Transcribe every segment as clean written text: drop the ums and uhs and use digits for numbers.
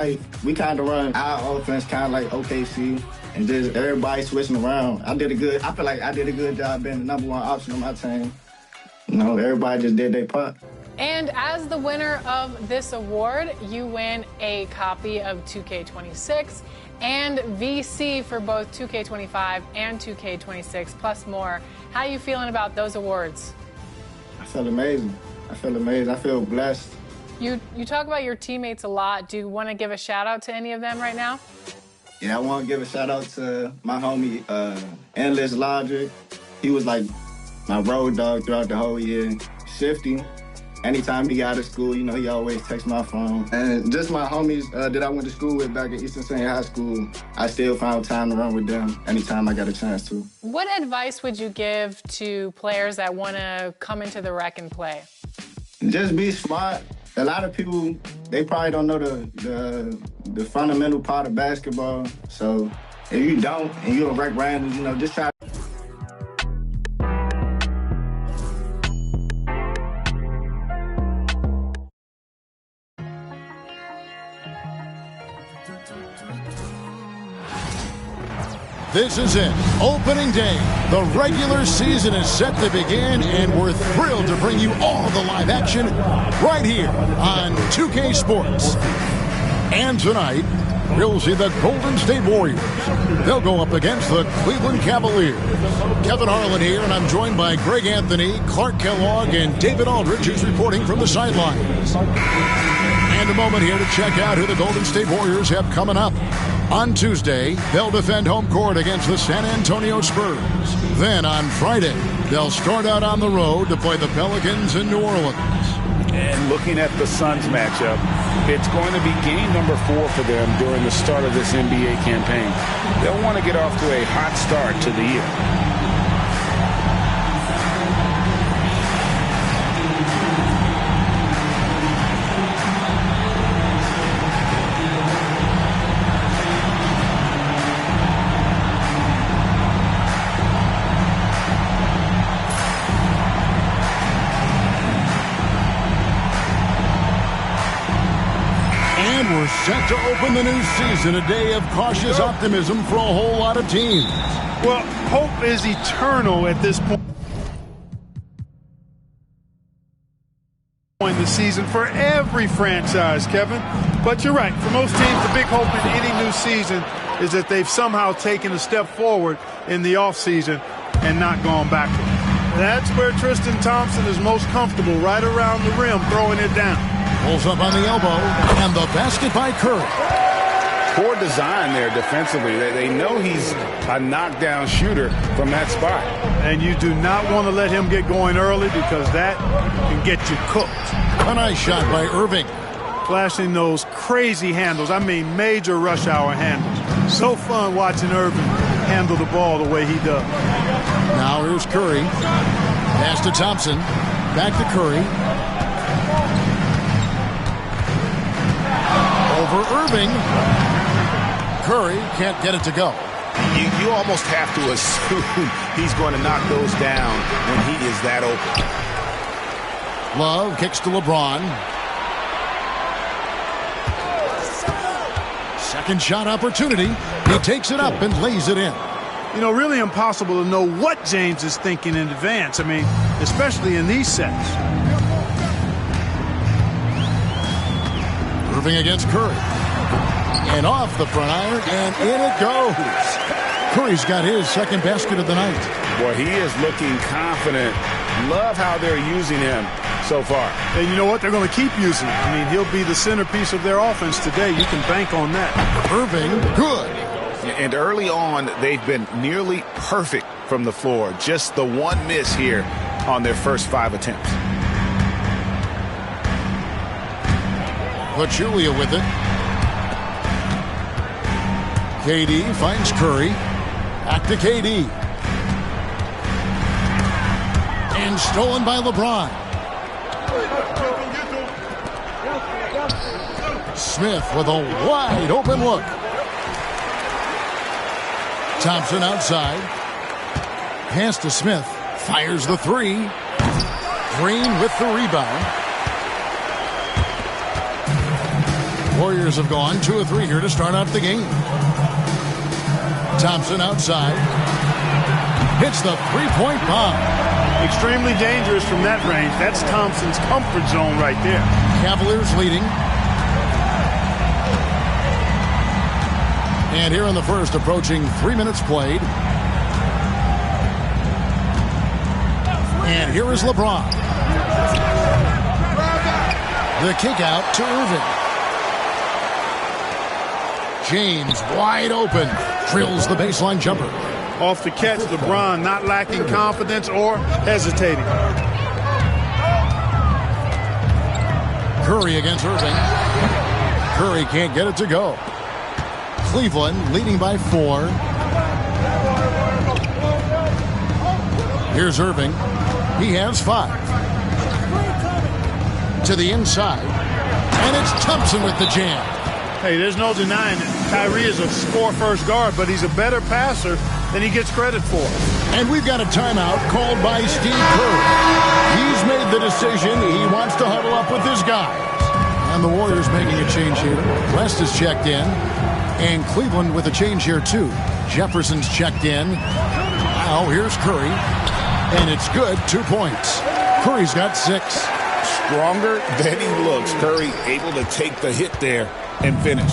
Like, we kind of run our offense kind of like OKC, and just everybody switching around. I feel like I did a good job being the number one option on my team. You know, everybody just did their part. And as the winner of this award, you win a copy of 2K26 and VC for both 2K25 and 2K26, plus more. How are you feeling about those awards? I feel amazing. I feel blessed. You talk about your teammates a lot. Do you want to give a shout out to any of them right now? Yeah, I want to give a shout out to my homie, Endless Logic. He was like my road dog throughout the whole year. Shifty. Anytime he got out of school, you know, he always texts my phone. And just my homies that I went to school with back at Eastern Senior High School, I still found time to run with them anytime I got a chance to. What advice would you give to players that want to come into the rec and play? Just be smart. A lot of people, they probably don't know the fundamental part of basketball. So if you don't, and you're a rec random, you know, just try. This is it. Opening day. The regular season is set to begin, and we're thrilled to bring you all the live action right here on 2K Sports. And tonight, we'll see the Golden State Warriors. They'll go up against the Cleveland Cavaliers. Kevin Harlan here, and I'm joined by Greg Anthony, Clark Kellogg, and David Aldridge, who's reporting from the sidelines. And a moment here to check out who the Golden State Warriors have coming up. On Tuesday, they'll defend home court against the San Antonio Spurs. Then on Friday, they'll start out on the road to play the Pelicans in New Orleans. And looking at the Suns matchup, it's going to be game number 4 for them during the start of this NBA campaign. They'll want to get off to a hot start to the year. We're set to open the new season, a day of cautious optimism for a whole lot of teams. Well, hope is eternal at this point in the season for every franchise, Kevin. But you're right. For most teams, the big hope in any new season is that they've somehow taken a step forward in the offseason and not gone backward. That's where Tristan Thompson is most comfortable, right around the rim, throwing it down. Pulls up on the elbow, and the basket by Curry. Poor design there defensively. They know he's a knockdown shooter from that spot. And you do not want to let him get going early because that can get you cooked. A nice shot by Irving. Flashing those crazy handles. I mean major rush hour handles. So fun watching Irving handle the ball the way he does. Now here's Curry. Pass to Thompson. Back to Curry. Over Irving. Curry can't get it to go. You almost have to assume he's going to knock those down when he is that open. Love kicks to LeBron. Second shot opportunity. He takes it up and lays it in. You know, really impossible to know what James is thinking in advance. I mean, especially in these sets. Irving against Curry. And off the front iron, and in it goes. Curry's got his second basket of the night. Boy, he is looking confident. Love how they're using him so far. And you know what? They're going to keep using him. I mean, he'll be the centerpiece of their offense today. You can bank on that. Irving, good. And early on, they've been nearly perfect from the floor. Just the one miss here on their first 5 attempts. Pachulia with it. KD finds Curry. Back to KD. And stolen by LeBron. Smith with a wide open look. Thompson outside. Pass to Smith. Fires the three. Green with the rebound. Warriors have gone 2 of 3 here to start out the game. Thompson outside. Hits the three-point bomb. Extremely dangerous from that range. That's Thompson's comfort zone right there. Cavaliers leading. And here in the first, approaching 3 minutes played. And here is LeBron. The kick out to Irving. James wide open. Drills the baseline jumper. Off the catch, LeBron not lacking confidence or hesitating. Curry against Irving. Curry can't get it to go. Cleveland leading by 4. Here's Irving. He has 5. To the inside. And it's Thompson with the jam. Hey, there's no denying it. Kyrie is a score-first guard, but he's a better passer than he gets credit for. And we've got a timeout called by Steve Kerr. He's made the decision. He wants to huddle up with his guys. And the Warriors making a change here. West is checked in. And Cleveland with a change here, too. Jefferson's checked in. Now here's Curry. And it's good. 2 points. Curry's got 6. Stronger than he looks. Curry able to take the hit there and finish.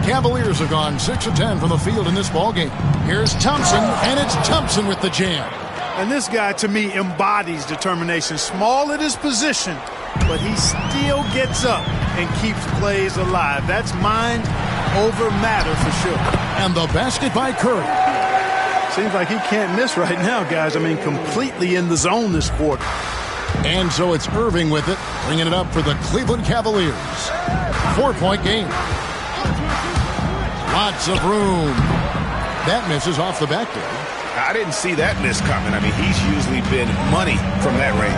Cavaliers have gone 6 of 10 from the field in this ballgame. Here's Thompson, and it's Thompson with the jam. And this guy, to me, embodies determination. Small at his position, but he still gets up and keeps plays alive. That's mind over matter for sure. And the basket by Curry. Seems like he can't miss right now, guys. I mean, completely in the zone this quarter. And so it's Irving with it, bringing it up for the Cleveland Cavaliers. 4-point game. Lots of room. That misses off the back door. I didn't see that miss coming. I mean, he's usually been money from that range.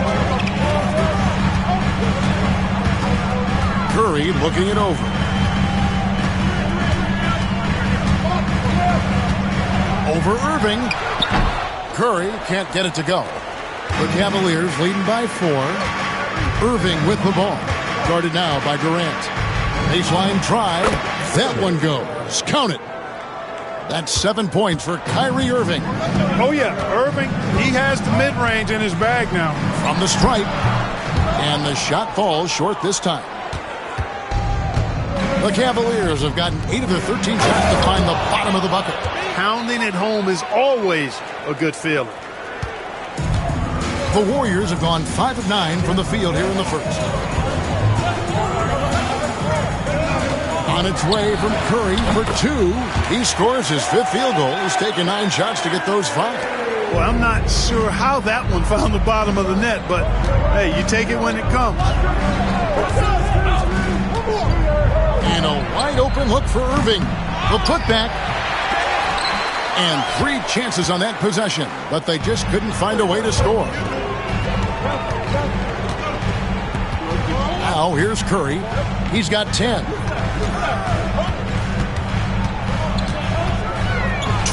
Curry looking it over. Over Irving. Curry can't get it to go. The Cavaliers leading by 4. Irving with the ball. Guarded now by Durant. Baseline try. That one goes. Count it. That's 7 points for Kyrie Irving. Oh, yeah. Irving, he has the mid-range in his bag now. From the stripe. And the shot falls short this time. The Cavaliers have gotten 8 of their 13 shots to find the bottom of the bucket. Pounding it home is always a good feeling. The Warriors have gone 5 of 9 from the field here in the first. On its way from Curry for 2. He scores his 5th field goal. He's taken 9 shots to get those 5. Well, I'm not sure how that one found the bottom of the net, but hey, you take it when it comes. And a wide open look for Irving. The putback. And 3 chances on that possession, but they just couldn't find a way to score. Now here's Curry. He's got 10.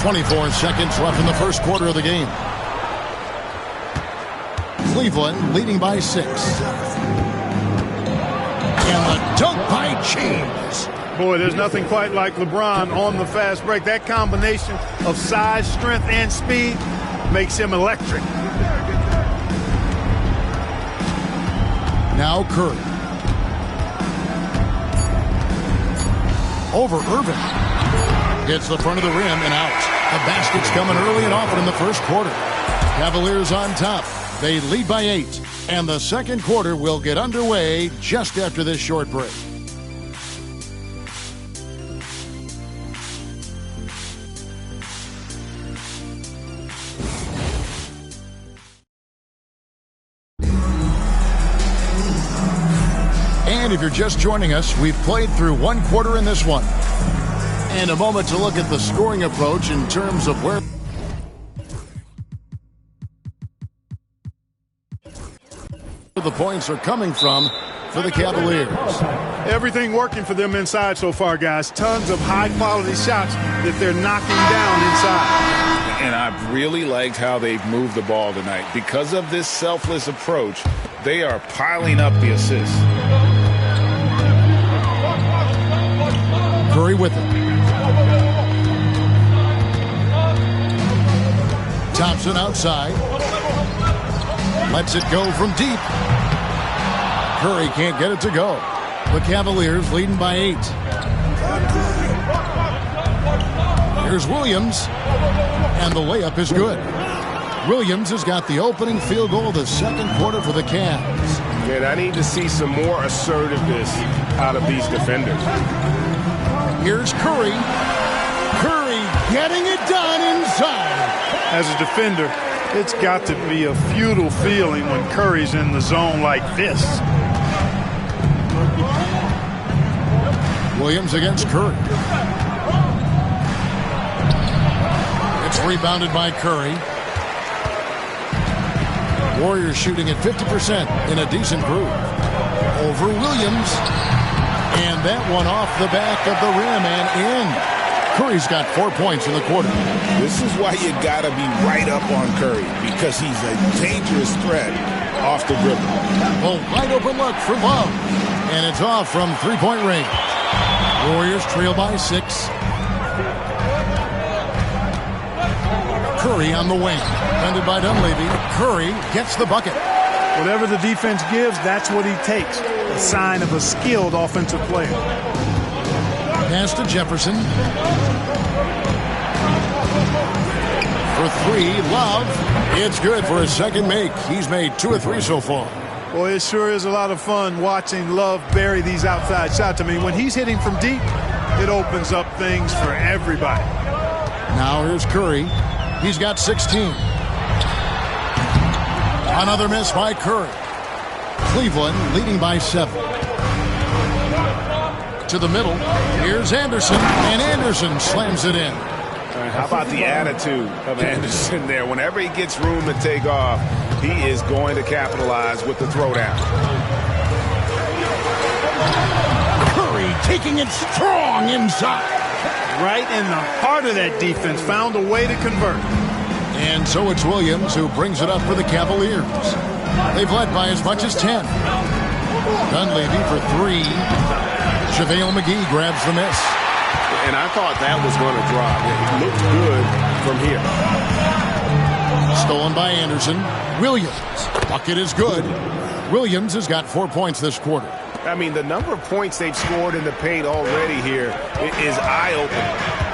24 seconds left in the first quarter of the game. Cleveland leading by 6. And the dunk by James. Boy, there's nothing quite like LeBron on the fast break. That combination of size, strength, and speed makes him electric. Now Curry. Over Irving. Hits the front of the rim and out. The basket's coming early and often in the first quarter. Cavaliers on top. They lead by 8. And the second quarter will get underway just after this short break. And if you're just joining us, we've played through 1 quarter in this one. And a moment to look at the scoring approach in terms of where the points are coming from for the Cavaliers. Everything working for them inside so far, guys. Tons of high-quality shots that they're knocking down inside. And I've really liked how they've moved the ball tonight. Because of this selfless approach, they are piling up the assists. Curry with it. Thompson outside. Lets it go from deep. Curry can't get it to go. The Cavaliers leading by 8. Here's Williams. And the layup is good. Williams has got the opening field goal of the second quarter for the Cavs. Man, I need to see some more assertiveness out of these defenders. Here's Curry. Curry getting it done inside. As a defender, it's got to be a futile feeling when Curry's in the zone like this. Williams against Curry. It's rebounded by Curry. Warriors shooting at 50% in a decent groove. Over Williams. And that one off the back of the rim and in. Curry's got 4 points in the quarter. This is why you got to be right up on Curry, because he's a dangerous threat off the dribble. A wide open look for Love. And it's off from three-point range. Warriors trail by 6. Curry on the wing. Defended by Dunleavy. Curry gets the bucket. Whatever the defense gives, that's what he takes. A sign of a skilled offensive player. Pass to Jefferson. For 3, Love. It's good for a second make. He's made 2 of 3 so far. Boy, it sure is a lot of fun watching Love bury these outside shots. I mean, when he's hitting from deep, it opens up things for everybody. Now here's Curry. He's got 16. Another miss by Curry. Cleveland leading by 7. To the middle. Here's Anderson. And Anderson slams it in. How about the attitude of Anderson there? Whenever he gets room to take off, he is going to capitalize with the throwdown. Curry taking it strong inside. Right in the heart of that defense. Found a way to convert. And so it's Williams who brings it up for the Cavaliers. They've led by as much as 10. Dunleavy for 3. JaVale McGee grabs the miss. And I thought that was going to drop. It looked good from here. Stolen by Anderson. Williams. Bucket is good. Williams has got 4 points this quarter. I mean, the number of points they've scored in the paint already here is eye-opening.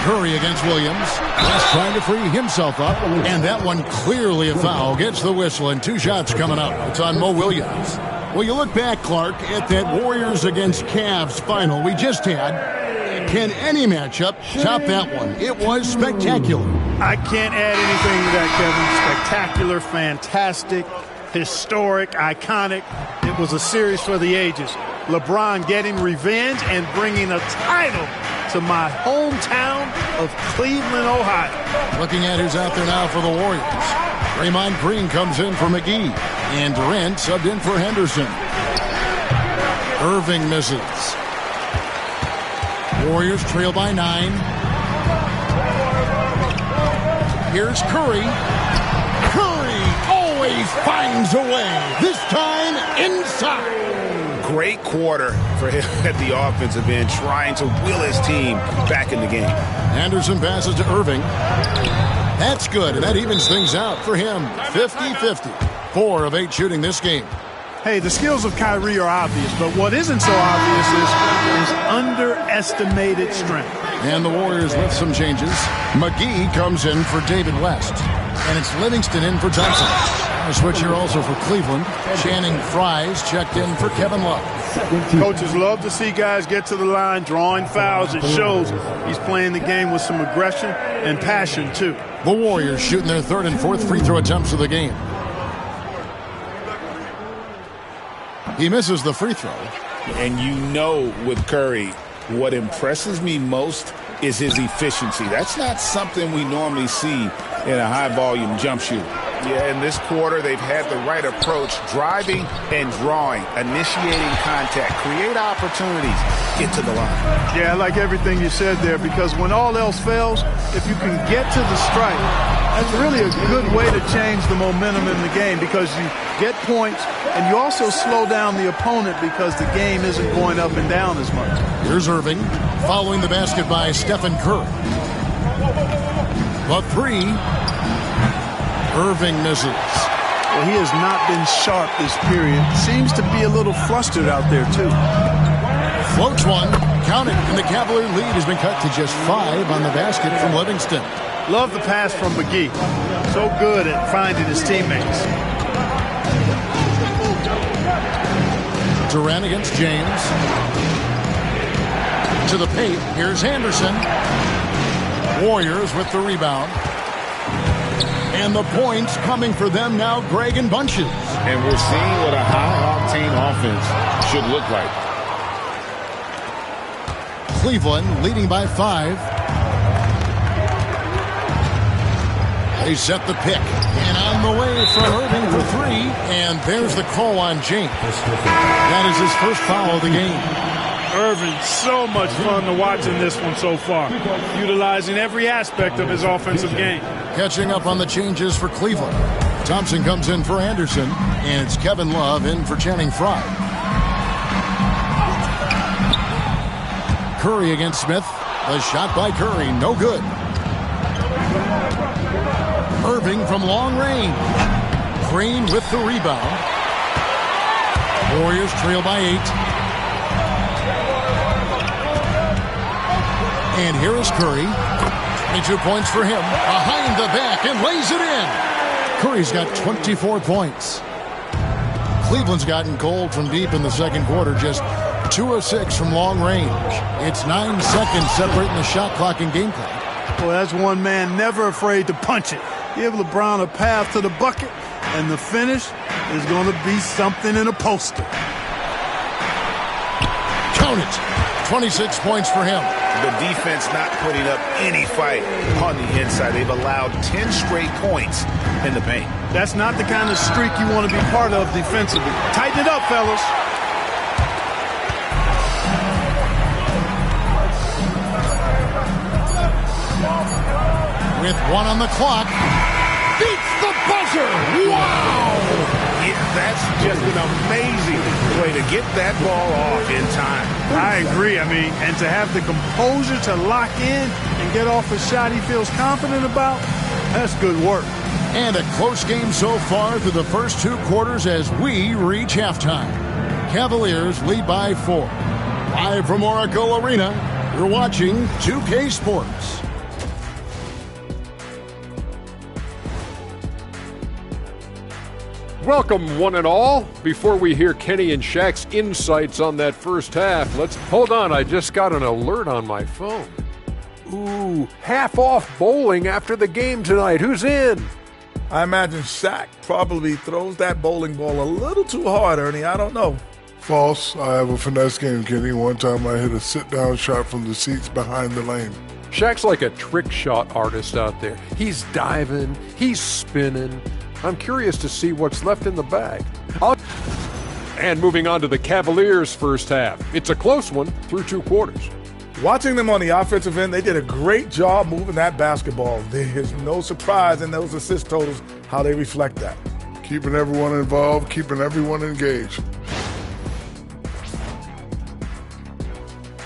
Curry against Williams. He's trying to free himself up. And that one clearly a foul. Gets the whistle and 2 shots coming up. It's on Mo Williams. Well, you look back, Clark, at that Warriors against Cavs final we just had. Can any matchup top that one? It was spectacular. I can't add anything to that, Kevin. Spectacular, fantastic, historic, iconic. It was a series for the ages. LeBron getting revenge and bringing a title to my hometown of Cleveland, Ohio. Looking at who's out there now for the Warriors. Draymond Green comes in for McGee. And Durant subbed in for Henderson. Irving misses. Warriors trail by 9. Here's Curry. Curry always finds a way. This time inside. Great quarter for him at the offensive end, trying to will his team back in the game. Anderson passes to Irving. That's good, and that evens things out for him. 50-50. 4 of 8 shooting this game. Hey, the skills of Kyrie are obvious, but what isn't so obvious is underestimated strength. And the Warriors with some changes. McGee comes in for David West. And it's Livingston in for Johnson. A switch here also for Cleveland. Channing Frye's checked in for Kevin Love. Coaches love to see guys get to the line, drawing fouls. It shows he's playing the game with some aggression and passion, too. The Warriors shooting their 3rd and 4th free throw attempts of the game. He misses the free throw. And you know with Curry, what impresses me most is his efficiency. That's not something we normally see in a high-volume jump shooter. Yeah, in this quarter, they've had the right approach, driving and drawing, initiating contact, create opportunities, get to the line. Yeah, I like everything you said there, because when all else fails, if you can get to the stripe, That's really a good way to change the momentum in the game because you get points and you also slow down the opponent because the game isn't going up and down as much. Here's Irving following the basket by Stephen Curry. The three. Irving misses. Well, he has not been sharp this period. Seems to be a little flustered out there, too. Floats one. Count it. And the Cavalier lead has been cut to just 5 on the basket from Livingston. Love the pass from McGee. So good at finding his teammates. Durant against James. To the paint. Here's Anderson. Warriors with the rebound. And the points coming for them now, Greg and bunches. And we're seeing what a high-octane offense should look like. Cleveland leading by 5. They set the pick. And on the way from Irving for 3. And there's the call on James. That is his first foul of the game. Irving, so much fun to watch in this one so far, utilizing every aspect of his offensive game. Catching up on the changes for Cleveland. Thompson comes in for Anderson, and it's Kevin Love in for Channing Frye. Curry against Smith. The shot by Curry, no good. Irving from long range. Green with the rebound. Warriors trail by 8. And here is Curry. 22 points for him. Behind the back and lays it in. Curry's got 24 points. Cleveland's gotten cold from deep in the second quarter. Just 2 of 6 from long range. It's 9 seconds separating the shot clock and game clock. Well, that's one man never afraid to punch it. Give LeBron a path to the bucket, and the finish is going to be something in a poster. Count it. 26 points for him. The defense not putting up any fight on the inside. They've allowed 10 straight points in the paint. That's not the kind of streak you want to be part of defensively. Tighten it up, fellas. With 1 on the clock. Beats the buzzer. Wow! Yeah, that's just an amazing way to get that ball off in time. I agree. And to have the composure to lock in and get off a shot he feels confident about, that's good work. And a close game so far through the first 2 quarters as we reach halftime. Cavaliers lead by 4. Live from Oracle Arena, you're watching 2K Sports. Welcome, one and all. Before we hear Kenny and Shaq's insights on that first half, let's hold on. I just got an alert on my phone. Ooh, half off bowling after the game tonight. Who's in? I imagine Shaq probably throws that bowling ball a little too hard, Ernie. I don't know. False. I have a finesse game, Kenny. One time I hit a sit-down shot from the seats behind the lane. Shaq's like a trick shot artist out there. He's diving, he's spinning. I'm curious to see what's left in the bag. And moving on to the Cavaliers' first half. It's a close one through 2 quarters. Watching them on the offensive end, they did a great job moving that basketball. There's no surprise in those assist totals how they reflect that. Keeping everyone involved, keeping everyone engaged.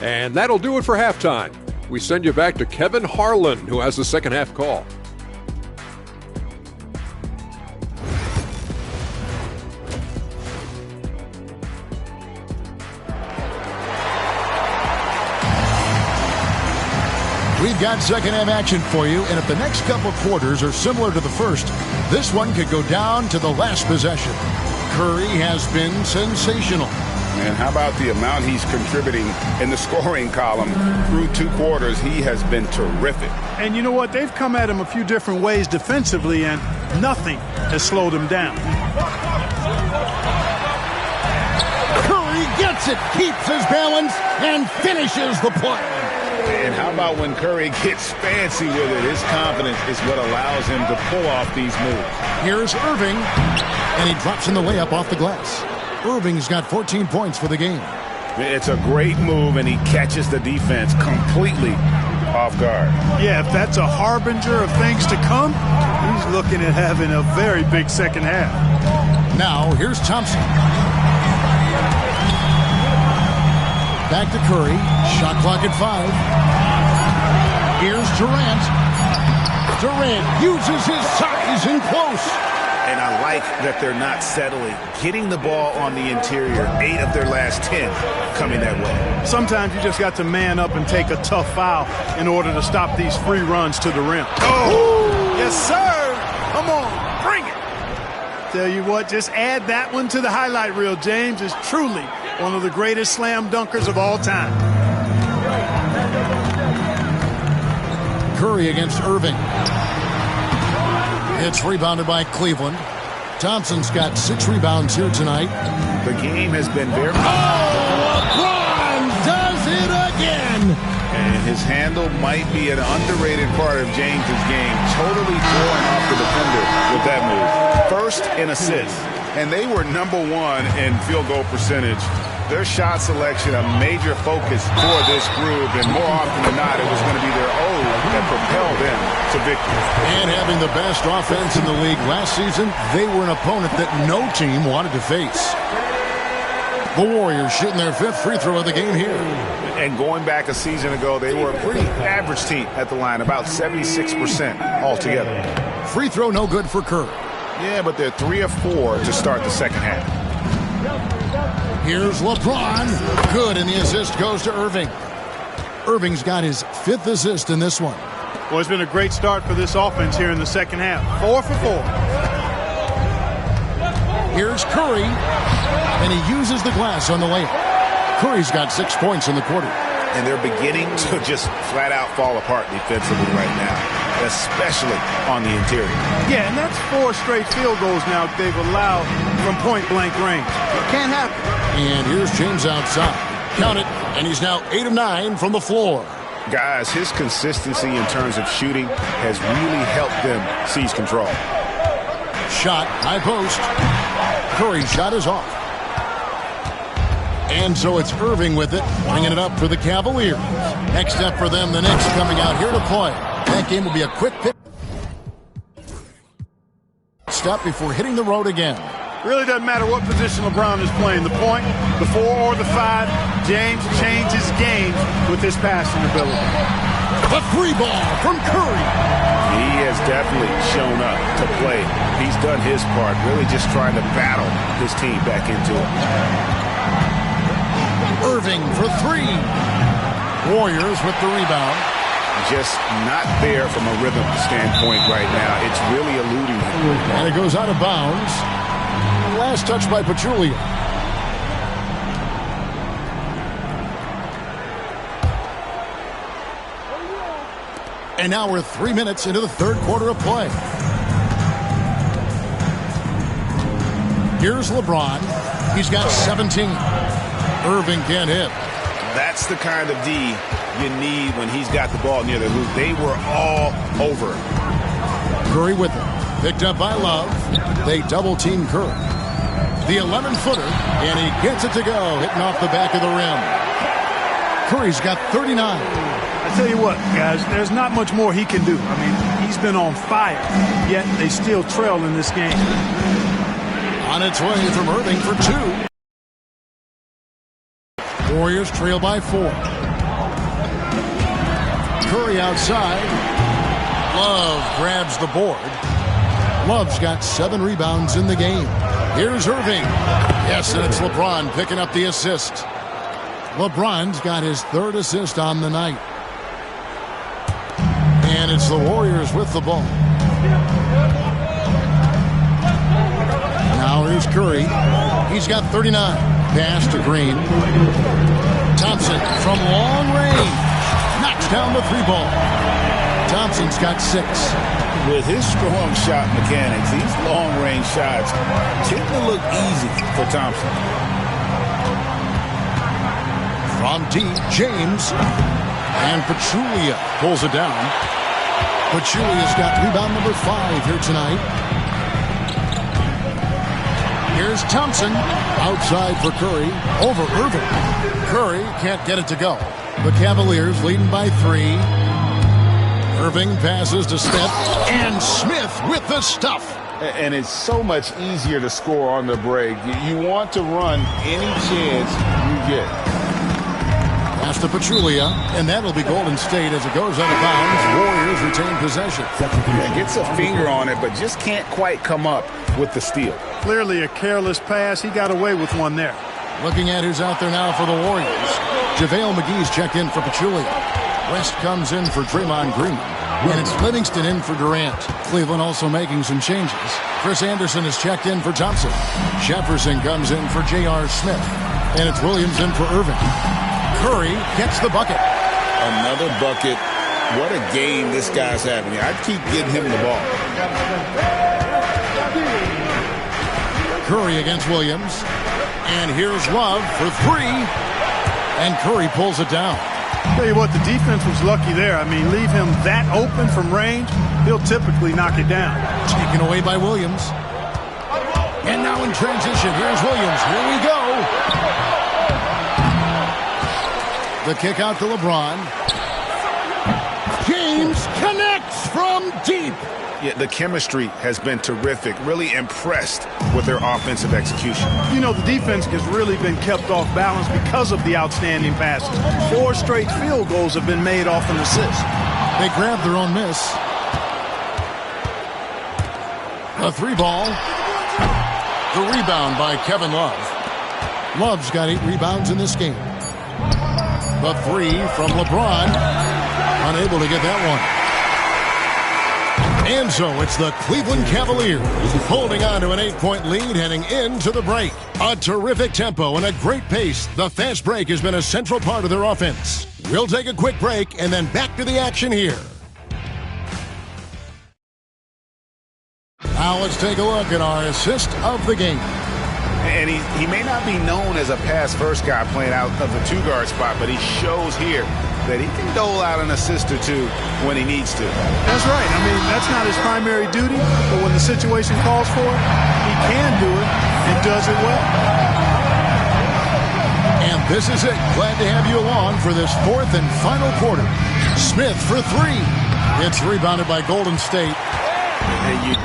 And that'll do it for halftime. We send you back to Kevin Harlan, who has the second half call. We've got second half action for you, and if the next couple quarters are similar to the first, this one could go down to the last possession. Curry has been sensational. And how about the amount he's contributing in the scoring column through 2 quarters? He has been terrific. And you know what? They've come at him a few different ways defensively, and nothing has slowed him down. Curry gets it, keeps his balance, and finishes the play. And how about when Curry gets fancy with it? His confidence is what allows him to pull off these moves. Here's Irving, and he drops in the layup off the glass. Irving's got 14 points for the game. It's a great move, and he catches the defense completely off guard. Yeah, if that's a harbinger of things to come, he's looking at having a very big second half. Now, here's Thompson. Back to Curry. Shot clock at 5. Here's Durant. Durant uses his size in close. And I like that they're not settling. Getting the ball on the interior, 8 of their last 10 coming that way. Sometimes you just got to man up and take a tough foul in order to stop these free runs to the rim. Oh! Yes, sir! Come on, bring it! Tell you what, just add that one to the highlight reel. James is truly one of the greatest slam dunkers of all time. Curry against Irving. It's rebounded by Cleveland. Thompson's got 6 rebounds here tonight. The game has been very... LeBron does it again! And his handle might be an underrated part of James's game. Totally throwing off the defender with that move. First in assists. And they were #1 in field goal percentage. Their shot selection a major focus for this group, and more often than not, it was going to be their O that propelled them to victory. And having the best offense in the league last season, they were an opponent that no team wanted to face. The Warriors shooting their 5th free throw of the game here. And going back a season ago, they were a pretty average team at the line, about 76% altogether. Free throw no good for Curry. Yeah, but they're 3 of 4 to start the second half. Here's LeBron. Good, and the assist goes to Irving. Irving's got his 5th assist in this one. Well, it's been a great start for this offense here in the second half. 4 for 4. Here's Curry, and he uses the glass on the layup. Curry's got 6 points in the quarter. And they're beginning to just flat out fall apart defensively right now, especially on the interior. Yeah, and that's 4 straight field goals now they've allowed from point-blank range. Can't happen. And here's James outside. Count it, and he's now 8 of 9 from the floor. Guys, his consistency in terms of shooting has really helped them seize control. Shot, high post. Curry's shot is off. And so it's Irving with it, bringing it up for the Cavaliers. Next step for them, the Knicks coming out here to play. That game will be a quick pick. Stop before hitting the road again. Really doesn't matter what position LeBron is playing, the point, the 4 or the 5. James changes games with his passing ability. The 3 ball from Curry. He has definitely shown up to play. He's done his part, really just trying to battle his team back into it. Irving for 3. Warriors with the rebound. Just not there from a rhythm standpoint right now. It's really eluding him. And it goes out of bounds. Last touch by Pachulia. And now we're 3 minutes into the 3rd quarter of play. Here's LeBron. He's got 17. Irving can't hit. That's the kind of D you need when he's got the ball near the hoop. They were all over him. Curry with it. Picked up by Love. They double-team Curry. The 11-footer, and he gets it to go, hitting off the back of the rim. Curry's got 39. I tell you what, guys, there's not much more he can do. I mean, he's been on fire, yet they still trail in this game. On its way from Irving for 2. Warriors trail by 4. Curry outside. Love grabs the board. Love's got 7 rebounds in the game. Here's Irving. Yes, and it's LeBron picking up the assist. LeBron's got his 3rd assist on the night. And it's the Warriors with the ball. Now here's Curry. He's got 39. Pass to Green. Thompson from long range. Knocks down the 3 ball. Thompson's got 6. With his strong shot mechanics, these long-range shots tend to look easy for Thompson. From deep, James. And Pachulia pulls it down. Pachulia's got rebound number 5 here tonight. Here's Thompson. Outside for Curry. Over Irving. Curry can't get it to go. The Cavaliers leading by 3. Irving passes to Smith, and Smith with the stuff. And it's so much easier to score on the break. You want to run any chance you get. Pass to Pachulia, and that'll be Golden State as it goes out of bounds. Warriors retain possession. Yeah, gets a finger on it, but just can't quite come up with the steal. Clearly a careless pass. He got away with one there. Looking at who's out there now for the Warriors. JaVale McGee's checked in for Pachulia. West comes in for Draymond Green. And it's Livingston in for Durant. Cleveland also making some changes. Chris Anderson is checked in for Thompson. Jefferson comes in for J.R. Smith. And it's Williams in for Irving. Curry gets the bucket. Another bucket. What a game this guy's having. I keep getting him the ball. Curry against Williams. And here's Love for three. And Curry pulls it down. Tell you what, the defense was lucky there. I mean, leave him that open from range, he'll typically knock it down. Taken away by Williams. And now in transition, here's Williams. Here we go. The kick out to LeBron. James connects from deep. Yeah, the chemistry has been terrific. Really impressed with their offensive execution. You know, the defense has really been kept off balance because of the outstanding passes. 4 straight field goals have been made off an assist. They grabbed their own miss. A 3-ball. The rebound by Kevin Love. Love's got 8 rebounds in this game. The 3 from LeBron. Unable to get that one. And so it's the Cleveland Cavaliers holding on to an 8-point lead heading into the break. A terrific tempo and a great pace. The fast break has been a central part of their offense. We'll take a quick break and then back to the action here. Now let's take a look at our assist of the game. And he may not be known as a pass-first guy playing out of the 2-guard spot, but he shows here that he can dole out an assist or two when he needs to. That's right. I mean, that's not his primary duty, but when the situation calls for it, he can do it and does it well. And this is it. Glad to have you along for this 4th and final quarter. Smith for 3. It's rebounded by Golden State. And you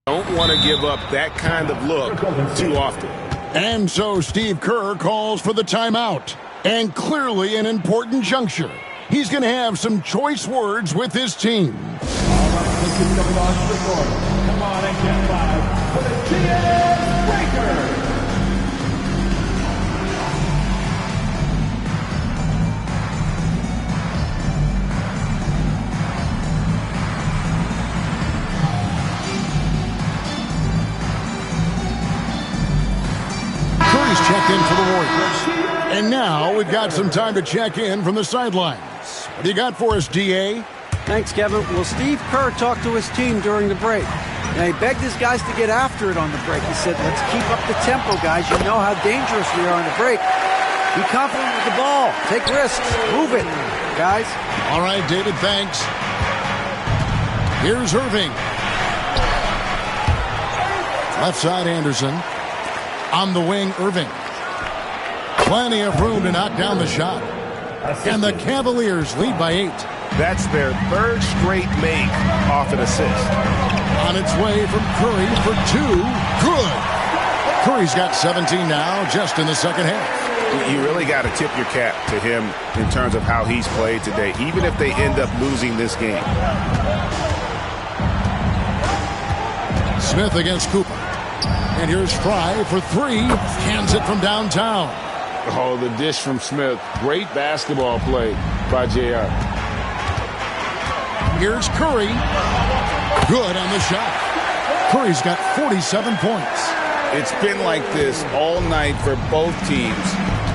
don't want to give up that kind of look too often. And so Steve Kerr calls for the timeout. And clearly an important juncture. He's going to have some choice words with his team. All right, let's get coming on to the court. Come on and get live for the TS Breakers. Checked in for the Warriors. And now we've got some time to check in from the sidelines. What do you got for us, D.A.? Thanks, Kevin. Well, Steve Kerr talked to his team during the break. And he begged his guys to get after it on the break. He said, let's keep up the tempo, guys. You know how dangerous we are on the break. Be confident with the ball. Take risks. Move it, guys. All right, David, thanks. Here's Irving. Left side, Anderson. On the wing, Irving. Plenty of room to knock down the shot. And the Cavaliers lead by 8. That's their 3rd straight make off an assist. On its way from Curry for 2. Good. Curry's got 17 now just in the second half. You really got to tip your cap to him in terms of how he's played today, even if they end up losing this game. Smith against Cooper. And here's Fry for 3. Hands it from downtown. Oh, the dish from Smith. Great basketball play by J.R. Here's Curry. Good on the shot. Curry's got 47 points. It's been like this all night for both teams.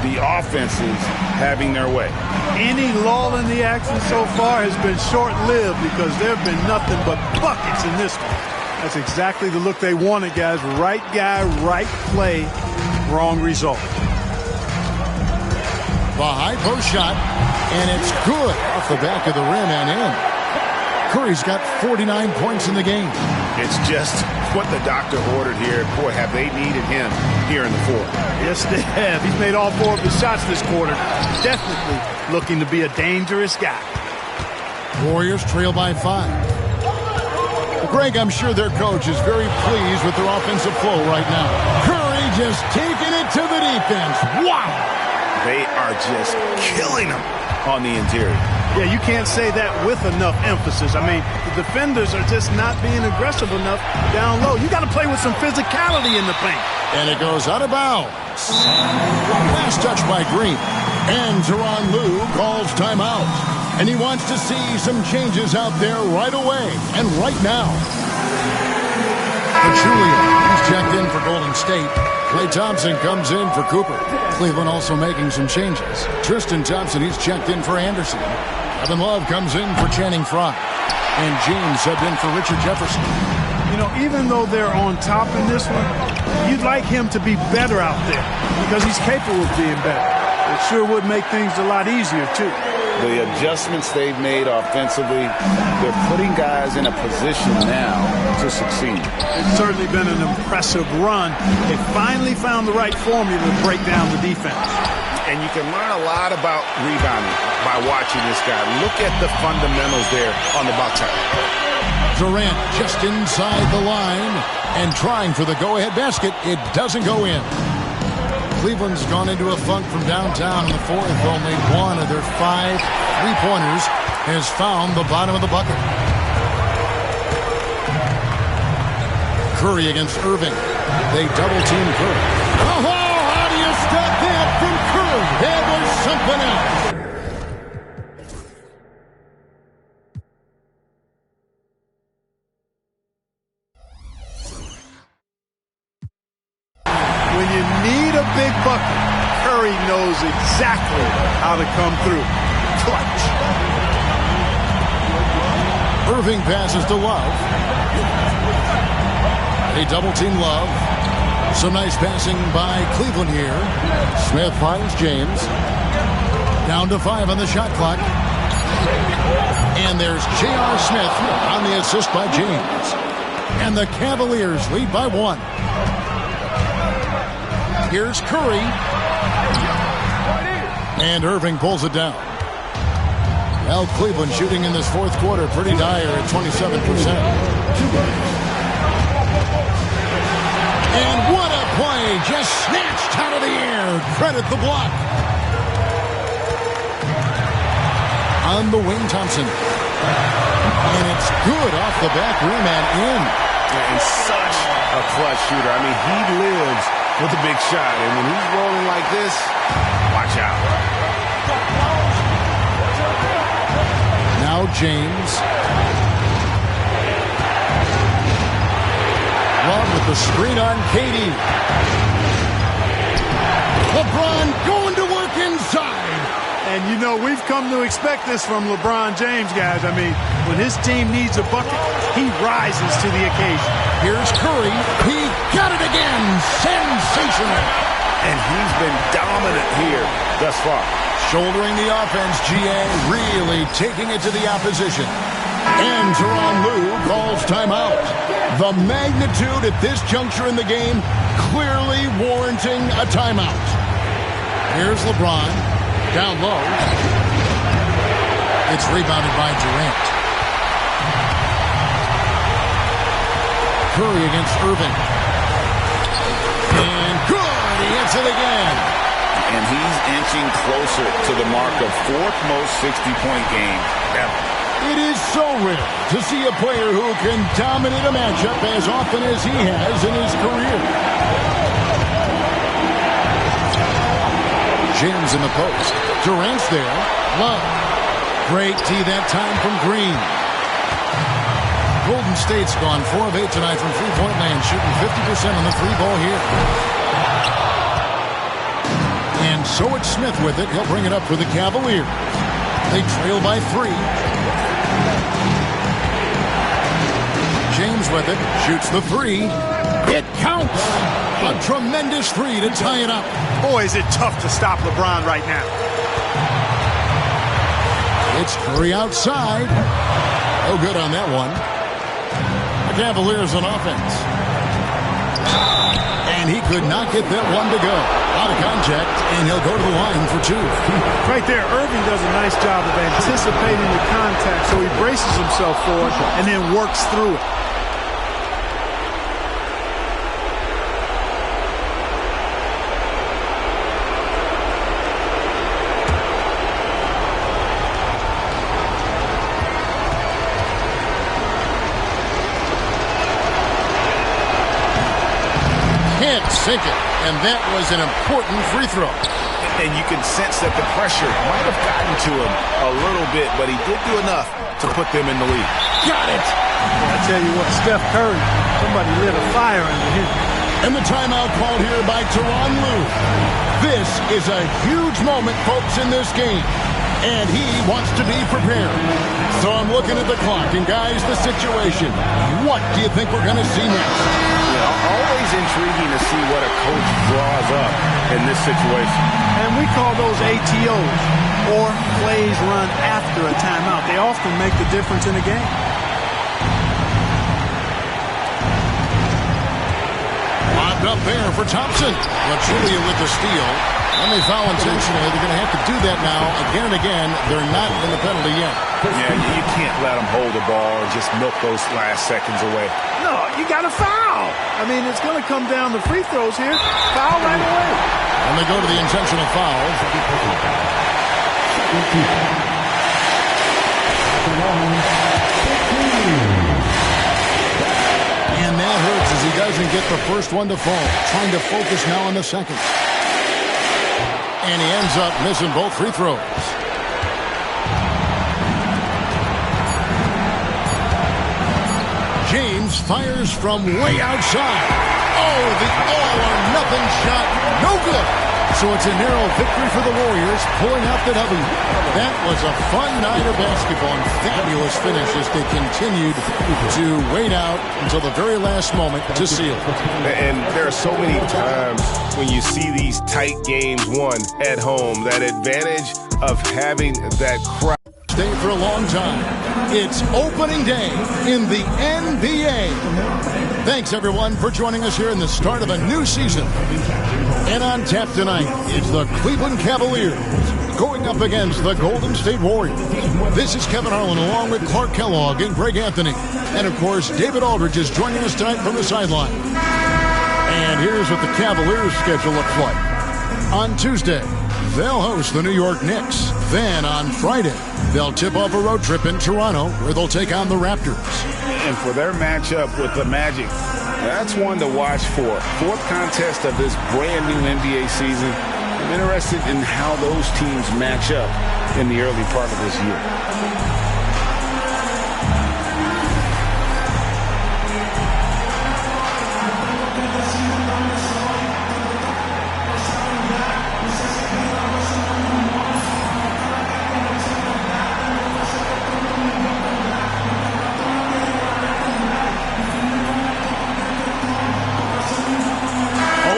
The offenses having their way. Any lull in the action so far has been short-lived because there have been nothing but buckets in this one. That's exactly the look they wanted, guys. Right guy, right play, wrong result. The high post shot, and it's good off the back of the rim and in. Curry's got 49 points in the game. It's just what the doctor ordered here. Boy, have they needed him here in the fourth. Yes, they have. He's made all 4 of his shots this quarter. Definitely looking to be a dangerous guy. Warriors trail by 5. Greg, I'm sure their coach is very pleased with their offensive flow right now. Curry just taking it to the defense. Wow! They are just killing them on the interior. Yeah, you can't say that with enough emphasis. I mean, the defenders are just not being aggressive enough down low. You got to play with some physicality in the paint. And it goes out of bounds. Last touch by Green. And Tyronn Lue calls timeout. And he wants to see some changes out there right away and right now. Pachulia, he's checked in for Golden State. Klay Thompson comes in for Cooper. Cleveland also making some changes. Tristan Thompson, he's checked in for Anderson. Kevin Love comes in for Channing Frye. And James subbed in for Richard Jefferson. You know, even though they're on top in this one, you'd like him to be better out there because he's capable of being better. It sure would make things a lot easier, too. The adjustments they've made offensively, they're putting guys in a position now to succeed. It's certainly been an impressive run. They finally found the right formula to break down the defense. And you can learn a lot about rebounding by watching this guy. Look at the fundamentals there on the box out. Durant just inside the line and trying for the go-ahead basket. It doesn't go in. Cleveland's gone into a funk from downtown in the fourth. Only one of their 5 3-pointers has found the bottom of the bucket. Curry against Irving. They double-team Curry. Oh, how do you stop that from Curry? That was something else. When you need a big bucket, Curry knows exactly how to come through. Clutch. Irving passes to Love. They double-team Love. Some nice passing by Cleveland here. Smith finds James. Down to 5 on the shot clock. And there's J.R. Smith on the assist by James. And the Cavaliers lead by 1. Here's Curry. And Irving pulls it down. Well, Cleveland shooting in this fourth quarter pretty dire at 27%. And what a play! Just snatched out of the air. Credit the block. On the wing, Thompson. And it's good off the back rim and in. And such a clutch shooter. I mean, he lives with a big shot. And when he's rolling like this, watch out. Now James. Love with the screen on Katie. LeBron going to work inside. And, you know, we've come to expect this from LeBron James, guys. I mean, when his team needs a bucket, he rises to the occasion. Here's Curry. He got it again. Sensational. And he's been dominant here thus far. Shouldering the offense, GA really taking it to the opposition. And Tyronn Lue calls timeout. The magnitude at this juncture in the game clearly warranting a timeout. Here's LeBron. Down low. It's rebounded by Durant. Curry against Irving. And good! He hits it again. And he's inching closer to the mark of 4th most 60-point game ever. It is so rare to see a player who can dominate a matchup as often as he has in his career. James in the post. Durant's there. Love. Great tee that time from Green. Golden State's gone 4 of 8 tonight from three-point land, shooting 50% on the 3-ball here. And so it's Smith with it. He'll bring it up for the Cavaliers. They trail by 3. James with it. Shoots the 3. It counts. A tremendous 3 to tie it up. Boy, is it tough to stop LeBron right now. It's Curry outside. No good on that one. The Cavaliers on offense. And he could not get that one to go. Out of contact, and he'll go to the line for two. Right there, Irving does a nice job of anticipating the contact, so he braces himself for it and then works through it. Sink it, and that was an important free throw. And you can sense that the pressure might have gotten to him a little bit, but he did do enough to put them in the lead. Got it! I tell you what, Steph Curry, somebody lit a fire under him. And the timeout called here by Tyronn Lue. This is a huge moment, folks, in this game. And he wants to be prepared. So I'm looking at the clock, and guys, the situation. What do you think we're going to see next? Always intriguing to see what a coach draws up in this situation. And we call those ATOs, or plays run after a timeout. They often make the difference in a game. Lobbed up there for Thompson. Julia with the steal. When they foul intentionally, they're going to have to do that now again and again. They're not in the penalty yet. Yeah, you can't let them hold the ball and just milk those last seconds away. No, you got to foul. I mean, it's going to come down to free throws here. Foul right away. And they go to the intentional foul. And that hurts as he doesn't get the first one to fall. Trying to focus now on the second. And he ends up missing both free throws. James fires from way outside. Oh, the all-or-nothing shot. No good. So it's a narrow victory for the Warriors, pulling out the W. That was a fun night of basketball and fabulous finish as they continued to wait out until the very last moment to seal. And there are so many times when you see these tight games won at home, that advantage of having that crowd. Stay for a long time. It's opening day in the NBA. Thanks, everyone, for joining us here in the start of a new season. And on tap tonight, it's the Cleveland Cavaliers going up against the Golden State Warriors. This is Kevin Harlan along with Clark Kellogg and Greg Anthony. And, of course, David Aldridge is joining us tonight from the sideline. And here's what the Cavaliers' schedule looks like. On Tuesday, they'll host the New York Knicks. Then on Friday, they'll tip off a road trip in Toronto where they'll take on the Raptors. And for their matchup with the Magic, that's one to watch for. Fourth contest of this brand new NBA season. I'm interested in how those teams match up in the early part of this year.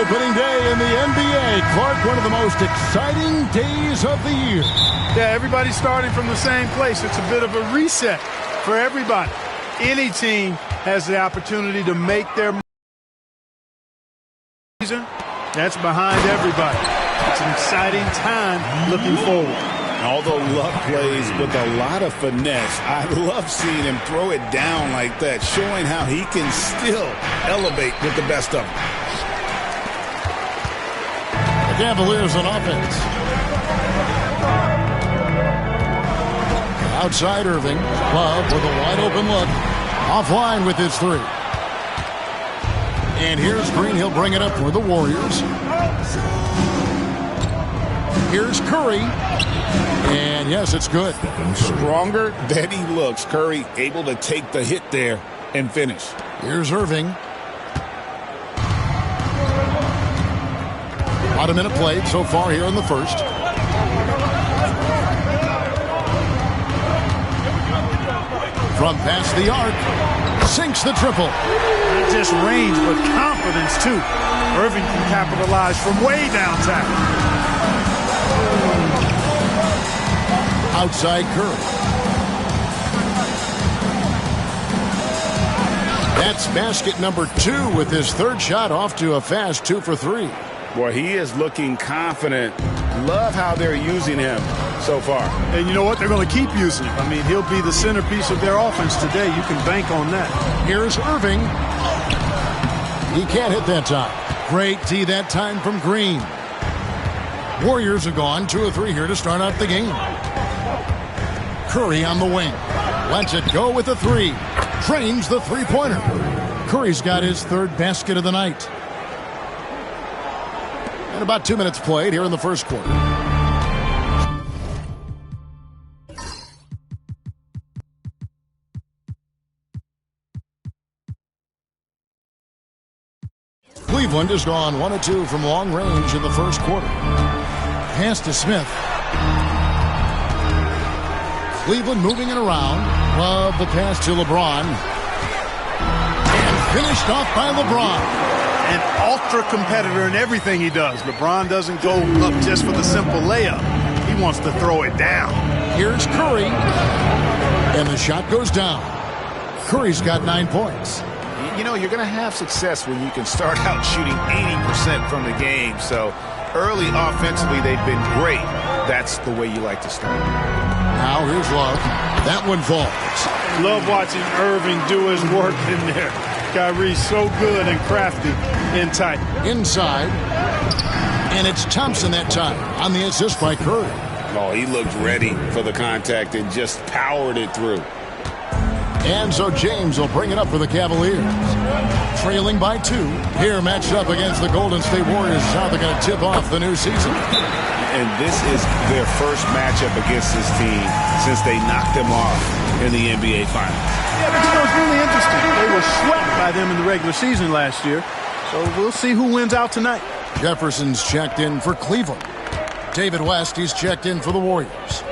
Opening day in the NBA. Clark, one of the most exciting days of the year. Yeah, everybody's starting from the same place. It's a bit of a reset for everybody. Any team has the opportunity to make their season. That's behind everybody. It's an exciting time looking forward. Although Luck plays with a lot of finesse, I love seeing him throw it down like that, showing how he can still elevate with the best of them. The Cavaliers on offense. Outside Irving. Love with a wide open look. Offline with his three. And here's Green. He'll bring it up for the Warriors. Here's Curry. And yes, it's good. Stronger than he looks. Curry able to take the hit there and finish. Here's Irving. About a minute played so far here in the first. From past the arc, sinks the triple. Not just range, but confidence, too. Irving can capitalize from way downtown. Outside Curry. That's basket number 2 with his third shot off to a fast 2 for 3. Boy, he is looking confident. Love how they're using him so far. And you know what? They're going to keep using him. I mean, he'll be the centerpiece of their offense today. You can bank on that. Here's Irving. He can't hit that time. Great D that time from Green. Warriors are gone 2 of 3 here to start out the game. Curry on the wing. Lets it go with a 3. Trains the three-pointer. Curry's got his third basket of the night. And about 2 minutes played here in the first quarter. Cleveland has gone 1 of 2 from long range in the first quarter. Pass to Smith. Cleveland moving it around. Love the pass to LeBron. And finished off by LeBron. An ultra competitor in everything he does. LeBron doesn't go up just for the simple layup. He wants to throw it down. Here's Curry. And the shot goes down. Curry's got 9 points. You know, you're going to have success when you can start out shooting 80% from the game. So early offensively, they've been great. That's the way you like to start. Now here's Love. That one falls. Love watching Irving do his work in there. Kyrie's so good and crafty in tight. Inside. And it's Thompson that time on the assist by Curry. Oh, he looked ready for the contact and just powered it through. And so James will bring it up for the Cavaliers. Trailing by 2. Here matched up against the Golden State Warriors. How they're going to tip off the new season. And this is their first matchup against this team since they knocked them off in the NBA Finals. Yeah, but you know, it's really interesting. They were swept by them in the regular season last year. So we'll see who wins out tonight. Jefferson's checked in for Cleveland. David West, he's checked in for the Warriors.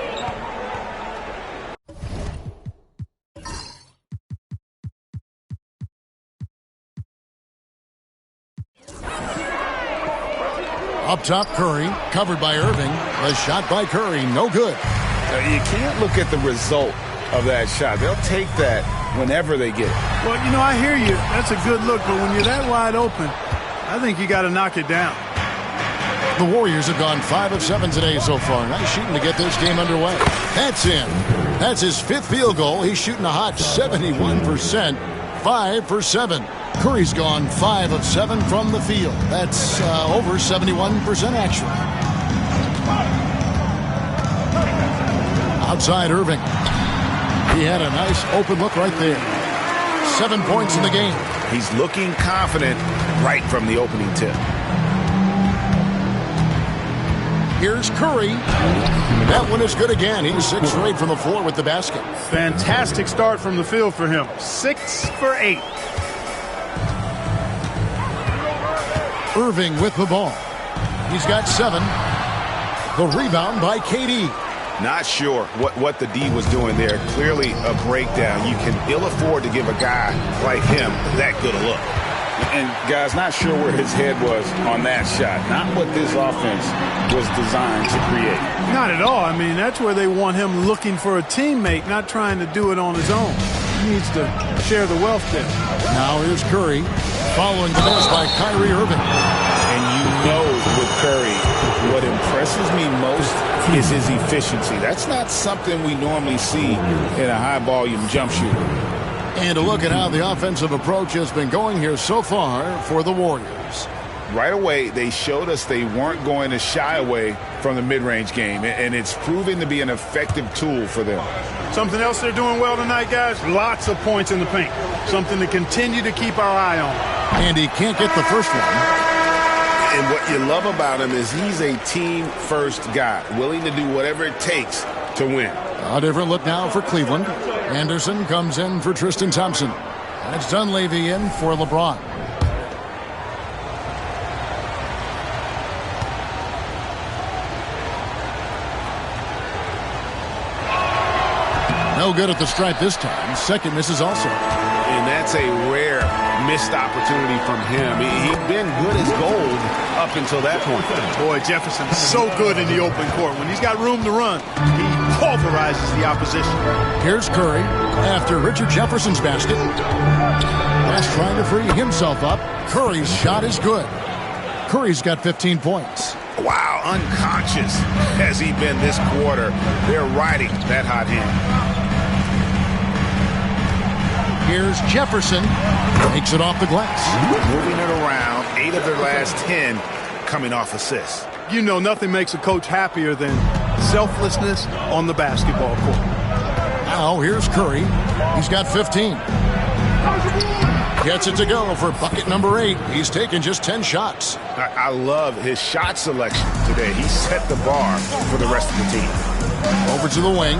Up top, Curry, covered by Irving. The shot by Curry, no good. You can't look at the result of that shot. They'll take that whenever they get it. Well, you know, I hear you. That's a good look, but when you're that wide open, I think you got to knock it down. The Warriors have gone 5 of 7 today so far. Nice shooting to get this game underway. That's in. That's his 5th field goal. He's shooting a hot 71%. 5 for 7. Curry's gone 5 of 7 from the field. That's over 71% actually. Outside Irving. He had a nice open look right there. 7 points in the game. He's looking confident right from the opening tip. Here's Curry. That one is good again. He's 6 for 8 from the floor with the basket. Fantastic start from the field for him. 6 for 8. Irving with the ball. He's got 7. The rebound by KD. Not sure what the D was doing there. Clearly a breakdown. You can ill afford to give a guy like him that good a look. And guys, not sure where his head was on that shot. Not what this offense was designed to create. Not at all. I mean, that's where they want him looking for a teammate, not trying to do it on his own. He needs to share the wealth there. Now here's Curry, following the miss by Kyrie Irving. And you know with Curry, what impresses me most is his efficiency. That's not something we normally see in a high-volume jump shooter. And a look at how the offensive approach has been going here so far for the Warriors. Right away, they showed us they weren't going to shy away from the mid-range game, and it's proven to be an effective tool for them. Something else they're doing well tonight, guys, lots of points in the paint. Something to continue to keep our eye on. And he can't get the first one. And what you love about him is he's a team-first guy, willing to do whatever it takes to win. A different look now for Cleveland. Anderson comes in for Tristan Thompson. That's Dunleavy in for LeBron. No good at the stripe this time. Second misses also. And that's a rare missed opportunity from him. He'd been good as gold up until that point. Boy, Jefferson's so good in the open court. When he's got room to run, he pulverizes the opposition. Here's Curry after Richard Jefferson's basket. West trying to free himself up. Curry's shot is good. Curry's got 15 points. Wow, unconscious has he been this quarter. They're riding that hot hand. Here's Jefferson. Takes it off the glass. Moving it around. 8 of their last 10 coming off assists. You know, nothing makes a coach happier than selflessness on the basketball court. Now here's Curry. He's got 15. Gets it to go for bucket number 8. He's taken just 10 shots. I love his shot selection today. He set the bar for the rest of the team. Over to the wing.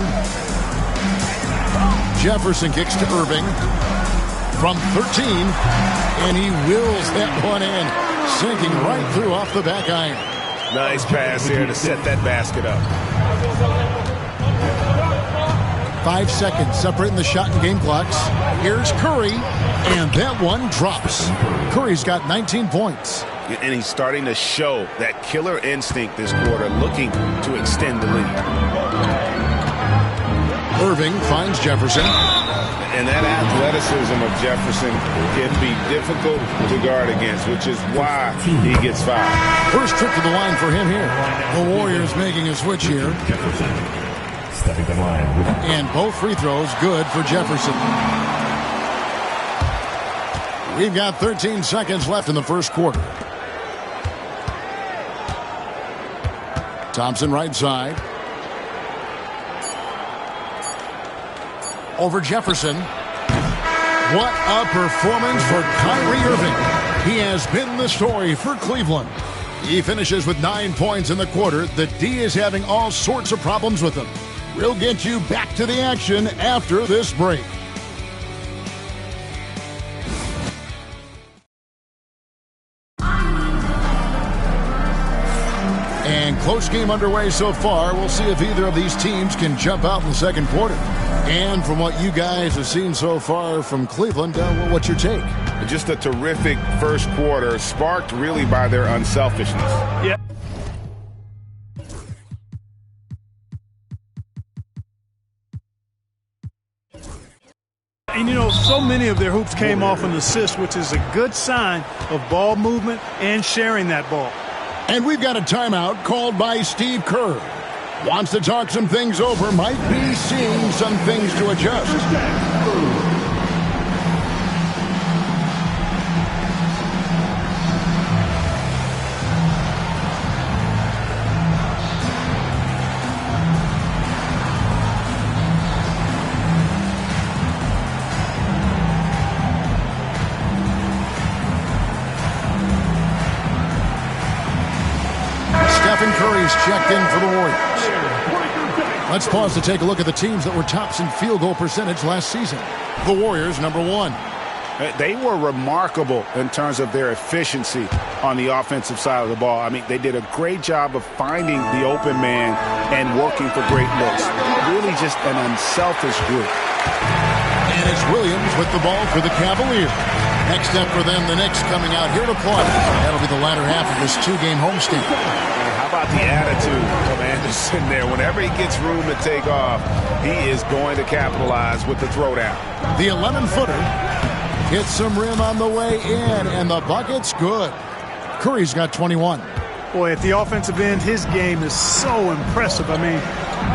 Jefferson kicks to Irving from 13, and he wills that one in, sinking right through off the back iron. Nice pass here to set that basket up. 5 seconds separating the shot and game clocks. Here's Curry, and that one drops. Curry's got 19 points. And he's starting to show that killer instinct this quarter, looking to extend the lead. Irving finds Jefferson. And that athleticism of Jefferson can be difficult to guard against, which is why he gets fouled. First trip to the line for him here. The Warriors making a switch here. Stepping the line. And both free throws good for Jefferson. We've got 13 seconds left in the first quarter. Thompson right side. Over Jefferson. What a performance for Kyrie Irving. He has been the story for Cleveland. He finishes with 9 points in the quarter. The D is having all sorts of problems with him. We'll get you back to the action after this break. And close game underway so far. We'll see if either of these teams can jump out in the second quarter. And from what you guys have seen so far from Cleveland, what's your take? Just a terrific first quarter, sparked really by their unselfishness. Yeah. And, you know, so many of their hoops came off an assist, which is a good sign of ball movement and sharing that ball. And we've got a timeout called by Steve Kerr. Wants to talk some things over, might be seeing some things to adjust. Stephen Curry's checked in for the Warriors. Let's pause to take a look at the teams that were tops in field goal percentage last season. The Warriors, number 1. They were remarkable in terms of their efficiency on the offensive side of the ball. I mean, they did a great job of finding the open man and working for great looks. Really just an unselfish group. And it's Williams with the ball for the Cavaliers. Next up for them, the Knicks coming out here to play. That'll be the latter half of this 2-game homestand. How about the attitude of Anderson there? Whenever he gets room to take off, he is going to capitalize with the throwdown. The 11-footer hits some rim on the way in, and the bucket's good. Curry's got 21. Boy, at the offensive end, his game is so impressive. I mean,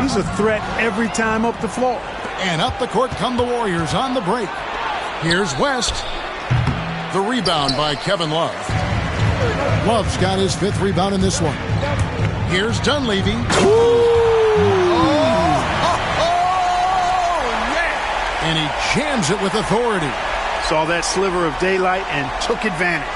he's a threat every time up the floor. And up the court come the Warriors on the break. Here's West. The rebound by Kevin Love. Love's got his 5th rebound in this one. Here's Dunleavy. Yeah. And he jams it with authority. Saw that sliver of daylight and took advantage.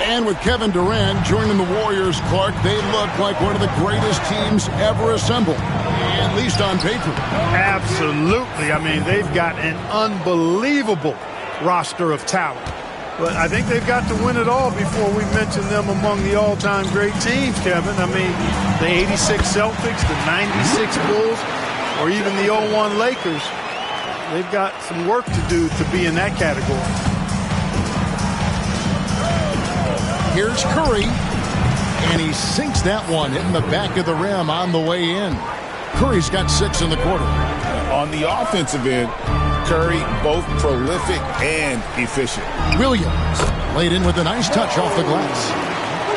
And with Kevin Durant joining the Warriors, Clark, they look like one of the greatest teams ever assembled, at least on paper. Absolutely. I mean, they've got an unbelievable roster of talent. But I think they've got to win it all before we mention them among the all-time great teams, Kevin. I mean, the 86 Celtics, the 96 Bulls, or even the 01 Lakers. They've got some work to do to be in that category. Here's Curry, and he sinks that one, hitting the back of the rim on the way in. Curry's got 6 in the quarter. On the offensive end, Curry both prolific and efficient. Williams laid in with a nice touch off the glass.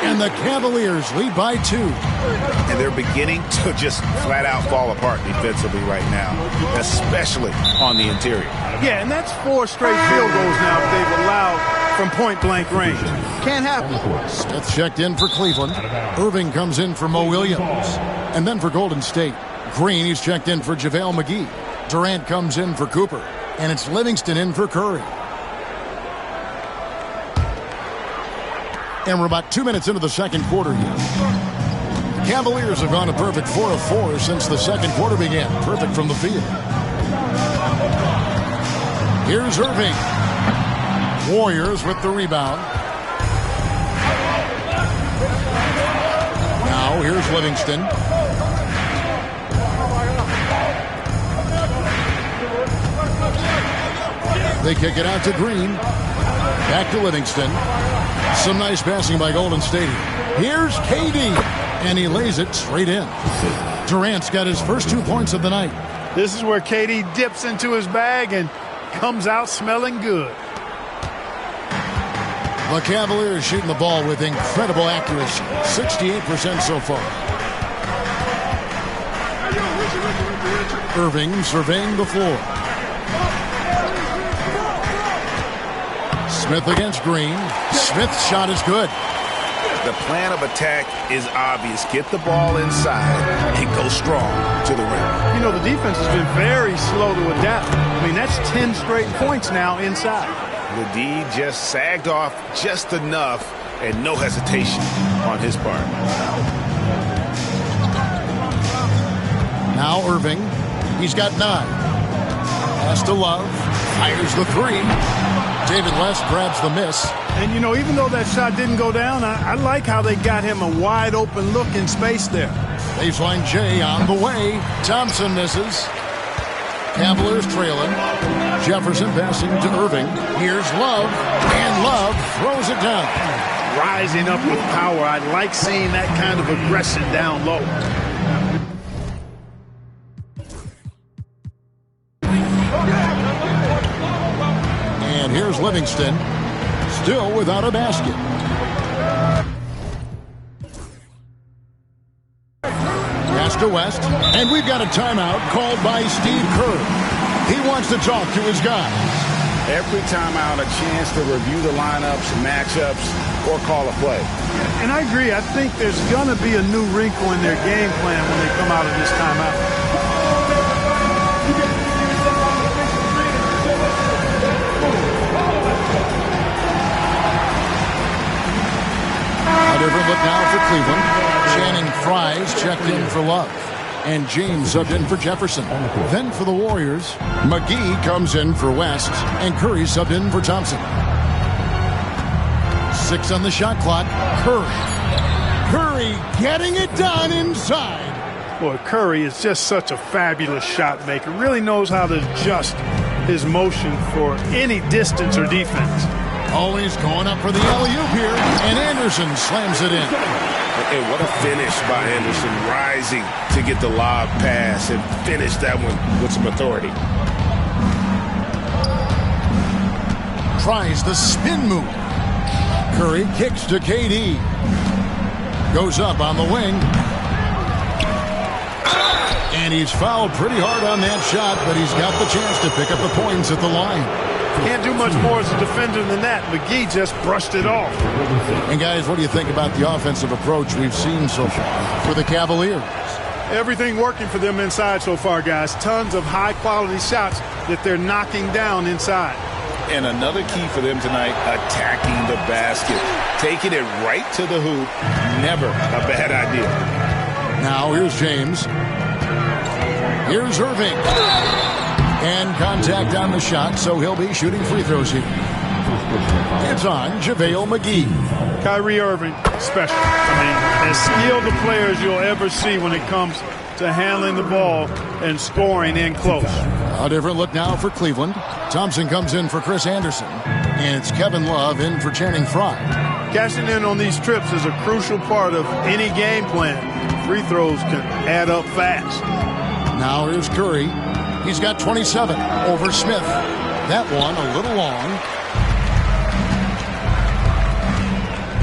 And the Cavaliers lead by 2. And they're beginning to just flat out fall apart defensively right now, especially on the interior. Yeah, and that's 4 straight field goals now they've allowed from point-blank range. Can't happen. Smith checked in for Cleveland. Irving comes in for Mo Williams. And then for Golden State, Green, he's checked in for JaVale McGee. Durant comes in for Cooper. And it's Livingston in for Curry. And we're about 2 minutes into the second quarter here. The Cavaliers have gone a perfect 4 of 4 since the second quarter began. Perfect from the field. Here's Irving. Warriors with the rebound. Now here's Livingston. They kick it out to Green. Back to Livingston. Some nice passing by Golden State. Here's KD. And he lays it straight in. Durant's got his first 2 points of the night. This is where KD dips into his bag and comes out smelling good. The Cavaliers shooting the ball with incredible accuracy. 68% so far. Irving surveying the floor. Smith against Green. Smith's shot is good. The plan of attack is obvious. Get the ball inside and go strong to the rim. You know, the defense has been very slow to adapt. I mean, that's 10 straight points now inside. The D just sagged off just enough and no hesitation on his part. Now Irving. He's got 9. Pass to Love. Fires the 3. David West grabs the miss. And, you know, even though that shot didn't go down, I like how they got him a wide open look in space there. Baseline J on the way. Thompson misses. Cavaliers trailing. Jefferson passing to Irving. Here's Love. And Love throws it down. Rising up with power. I like seeing that kind of aggression down low. And here's Livingston. Still without a basket. Pass to West. And we've got a timeout called by Steve Kerr. He wants to talk to his guys. Every timeout, a chance to review the lineups, matchups, or call a play. And I agree. I think there's going to be a new wrinkle in their game plan when they come out of this timeout. A different look now for Cleveland. Channing Frye's checked in for Love. And James subbed in for Jefferson. Then for the Warriors, McGee comes in for West. And Curry subbed in for Thompson. 6 on the shot clock. Curry getting it done inside. Boy, Curry is just such a fabulous shot maker. Really knows how to adjust his motion for any distance or defense. Always going up for the alley-oop here, and Anderson slams it in. And what a finish by Anderson, rising to get the lob pass and finish that one with some authority. Tries the spin move. Curry kicks to KD. Goes up on the wing. And he's fouled pretty hard on that shot, but he's got the chance to pick up the points at the line. Can't do much more as a defender than that. McGee just brushed it off. And guys, what do you think about the offensive approach we've seen so far for the Cavaliers? Everything working for them inside so far, guys. Tons of high-quality shots that they're knocking down inside. And another key for them tonight, attacking the basket. Taking it right to the hoop, never a bad idea. Now here's James. Here's Irving. And contact on the shot, so he'll be shooting free throws here. It's on JaVale McGee. Kyrie Irving, special. I mean, as skilled a player as you'll ever see when it comes to handling the ball and scoring in close. A different look now for Cleveland. Thompson comes in for Chris Anderson. And it's Kevin Love in for Channing Frye. Cashing in on these trips is a crucial part of any game plan. Free throws can add up fast. Now here's Curry. He's got 27 over Smith. That one a little long.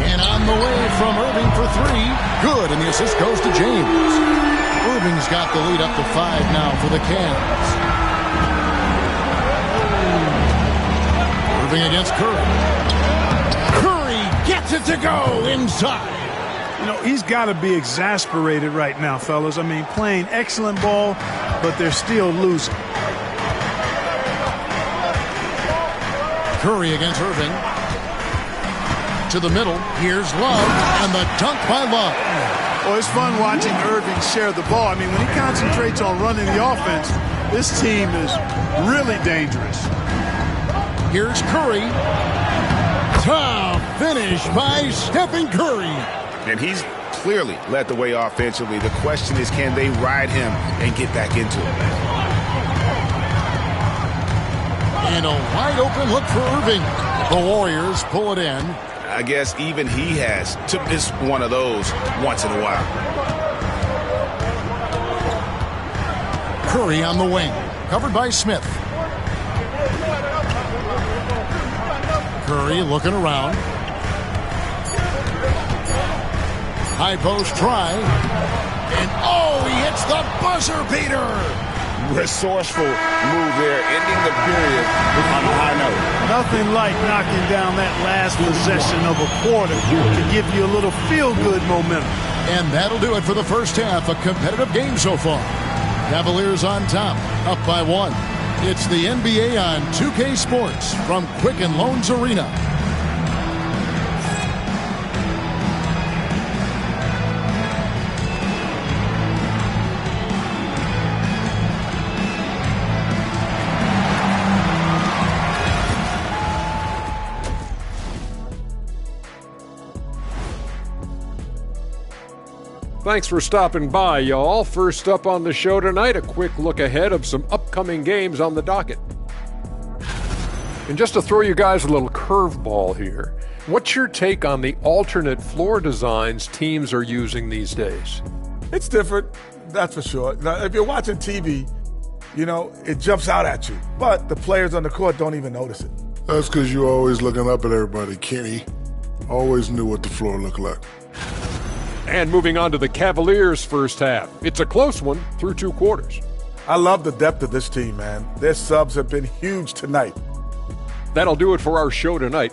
And on the way from Irving for three. Good, and the assist goes to James. Irving's got the lead up to 5 now for the Cavs. Irving against Curry. Curry gets it to go inside. You know, he's got to be exasperated right now, fellas. I mean, playing excellent ball, but they're still losing. Curry against Irving. To the middle. Here's Love, and the dunk by Love. Well, it's fun watching Irving share the ball. I mean, when he concentrates on running the offense, this team is really dangerous. Here's Curry. Top finish by Stephen Curry. And he's clearly led the way offensively. The question is, can they ride him and get back into it? And a wide open look for Irving. The Warriors pull it in. I guess even he has to miss one of those once in a while. Curry on the wing. Covered by Smith. Curry looking around. High post try. And oh, he hits the buzzer beater. Resourceful move there, ending the period on a high note. Nothing like knocking down that last possession of a quarter to give you a little feel-good momentum. And that'll do it for the first half. A competitive game so far. Cavaliers on top, up by 1. It's the NBA on 2K Sports from Quicken Loans Arena. Thanks for stopping by, y'all. First up on the show tonight, a quick look ahead of some upcoming games on the docket. And just to throw you guys a little curveball here, what's your take on the alternate floor designs teams are using these days? It's different, that's for sure. Now, if you're watching TV, you know, it jumps out at you. But the players on the court don't even notice it. That's because you're always looking up at everybody, Kenny. Always knew what the floor looked like. And moving on to the Cavaliers' first half. It's a close one through 2 quarters. I love the depth of this team, man. Their subs have been huge tonight. That'll do it for our show tonight.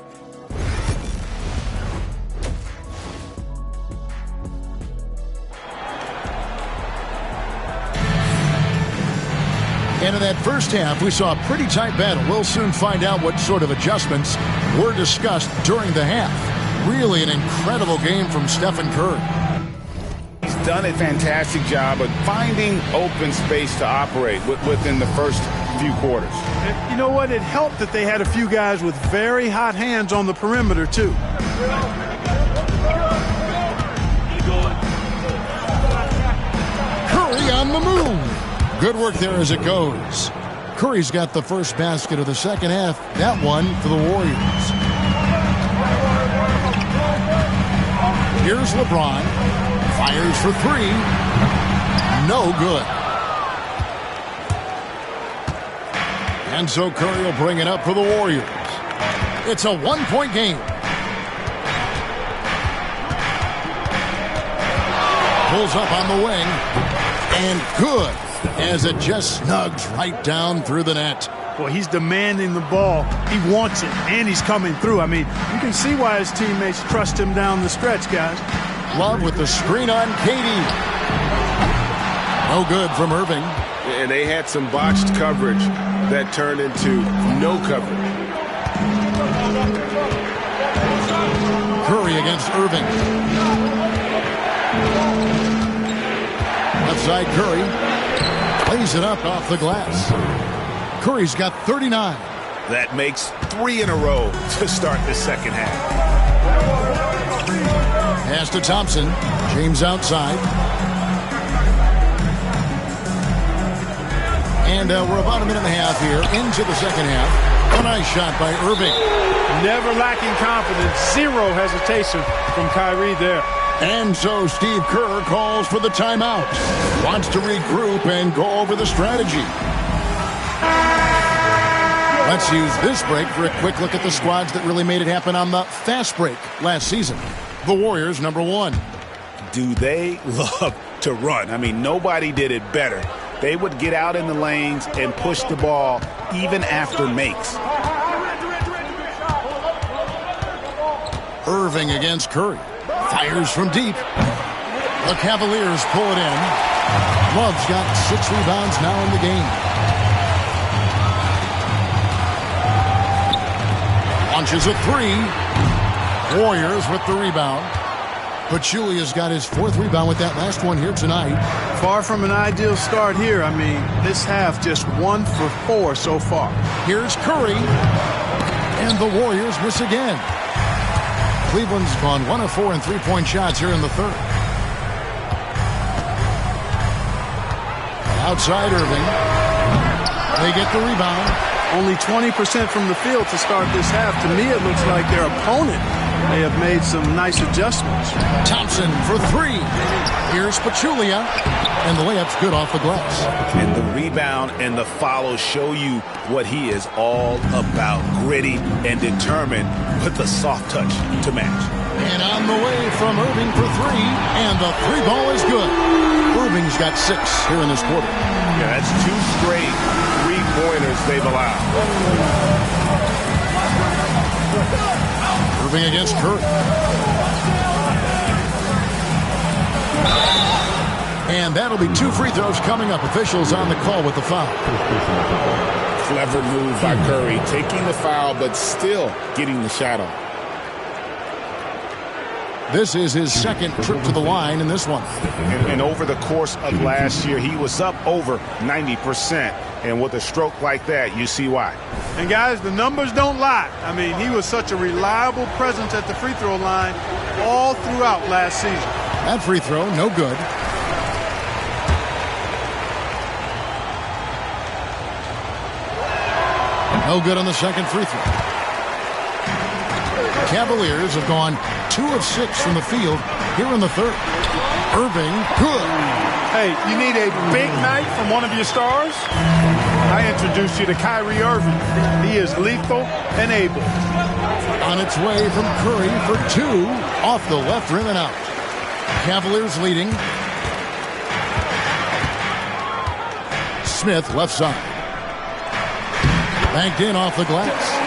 And in that first half, we saw a pretty tight battle. We'll soon find out what sort of adjustments were discussed during the half. Really an incredible game from Stephen Curry. He's done a fantastic job of finding open space to operate within the first few quarters. And you know what? It helped that they had a few guys with very hot hands on the perimeter, too. Curry on the move. Good work there as it goes. Curry's got the first basket of the second half. That one for the Warriors. Here's LeBron. Fires for 3. No good. And so Curry will bring it up for the Warriors. It's a 1-point game. Pulls up on the wing. And good, as it just snugs right down through the net. Well, he's demanding the ball. He wants it, and he's coming through. I mean, you can see why his teammates trust him down the stretch, guys. Love with the screen on KD. No good from Irving. And they had some botched coverage that turned into no coverage. Curry against Irving. Left side Curry. Plays it up off the glass. Curry's got 39. That makes 3 in a row to start the second half. Pass to Thompson. James outside. And we're about a minute and a half here into the second half. A nice shot by Irving. Never lacking confidence. Zero hesitation from Kyrie there. And so Steve Kerr calls for the timeout. Wants to regroup and go over the strategy. Let's use this break for a quick look at the squads that really made it happen on the fast break last season. The Warriors, number 1. Do they love to run? I mean, nobody did it better. They would get out in the lanes and push the ball even after makes. Irving against Curry. Fires from deep. The Cavaliers pull it in. Love's got 6 rebounds now in the game. Launches a 3. Warriors with the rebound. Pachulia's got his 4th rebound with that last one here tonight. Far from an ideal start here. I mean, this half just 1 for 4 so far. Here's Curry. And the Warriors miss again. Cleveland's gone 1 of 4 in 3-point shots here in the third. Outside Irving. They get the rebound. Only 20% from the field to start this half. To me, it looks like their opponent may have made some nice adjustments. Thompson for 3. Here's Pachulia. And the layup's good off the glass. And the rebound and the follow show you what he is all about. Gritty and determined with the soft touch to match. And on the way from Irving for 3. And the 3 ball is good. Irving's got 6 here in this quarter. Yeah, that's 2 straight 3-pointers they've allowed. Irving against Curry. And that'll be 2 free throws coming up. Officials on the call with the foul. Clever move by Curry, taking the foul, but still getting the shot off. This is his 2nd trip to the line in this one. And over the course of last year, he was up over 90%. And with a stroke like that, you see why. And guys, the numbers don't lie. I mean, he was such a reliable presence at the free throw line all throughout last season. That free throw, no good. No good on the 2nd free throw. Cavaliers have gone 2 of 6 from the field here in the third. Irving, good. Hey, you need a big night from one of your stars? I introduce you to Kyrie Irving. He is lethal and able. On its way from Curry for 2. Off the left rim and out. Cavaliers leading. Smith left side. Banked in off the glass.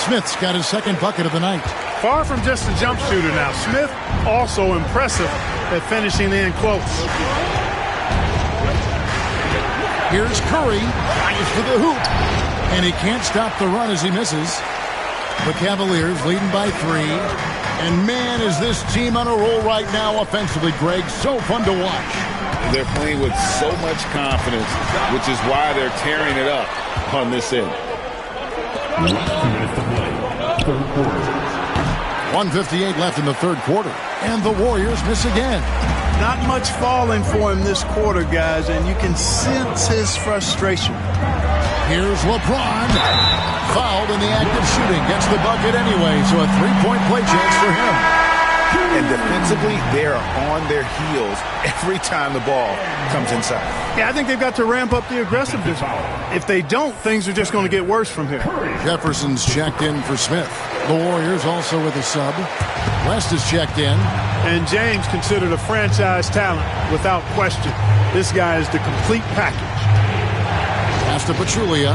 Smith's got his 2nd bucket of the night. Far from just a jump shooter now. Smith also impressive at finishing in close. Here's Curry. Fires to the hoop. And he can't stop the run as he misses. The Cavaliers leading by 3. And man, is this team on a roll right now offensively, Greg. So fun to watch. They're playing with so much confidence, which is why they're tearing it up on this end. 1:58 left in the third quarter. And the Warriors miss again. Not much falling for him this quarter, guys, and you can sense his frustration. Here's LeBron. Fouled in the act of shooting. Gets the bucket anyway, so a 3-point play chance for him. And defensively, they're on their heels every time the ball comes inside. Yeah, I think they've got to ramp up the aggressiveness. If they don't, things are just going to get worse from here. Jefferson's checked in for Smith. The Warriors also with a sub. West is checked in. And James considered a franchise talent without question. This guy is the complete package. Pass to Pachulia.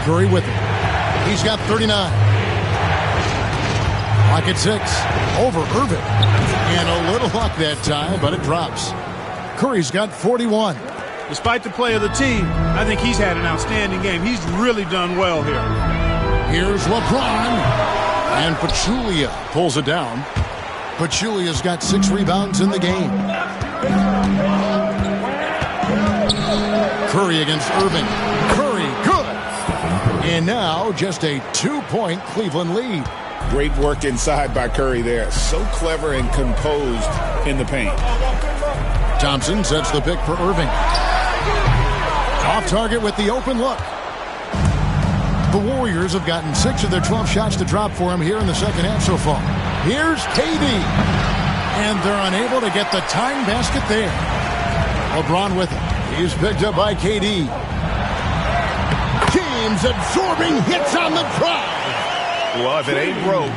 Curry with him. He's got 39. Clock at 6. Over Irving. And a little luck that time, but it drops. Curry's got 41. Despite the play of the team, I think he's had an outstanding game. He's really done well here. Here's LeBron. And Pachulia pulls it down. Pachulia's got 6 rebounds in the game. Curry against Irving. Curry, good. And now just a 2-point Cleveland lead. Great work inside by Curry there. So clever and composed in the paint. Thompson sets the pick for Irving. Off target with the open look. The Warriors have gotten 6 of their 12 shots to drop for him here in the second half so far. Here's KD. And they're unable to get the tying basket there. LeBron with it. He's picked up by KD. James absorbing hits on the drive. Well, if it ain't broke,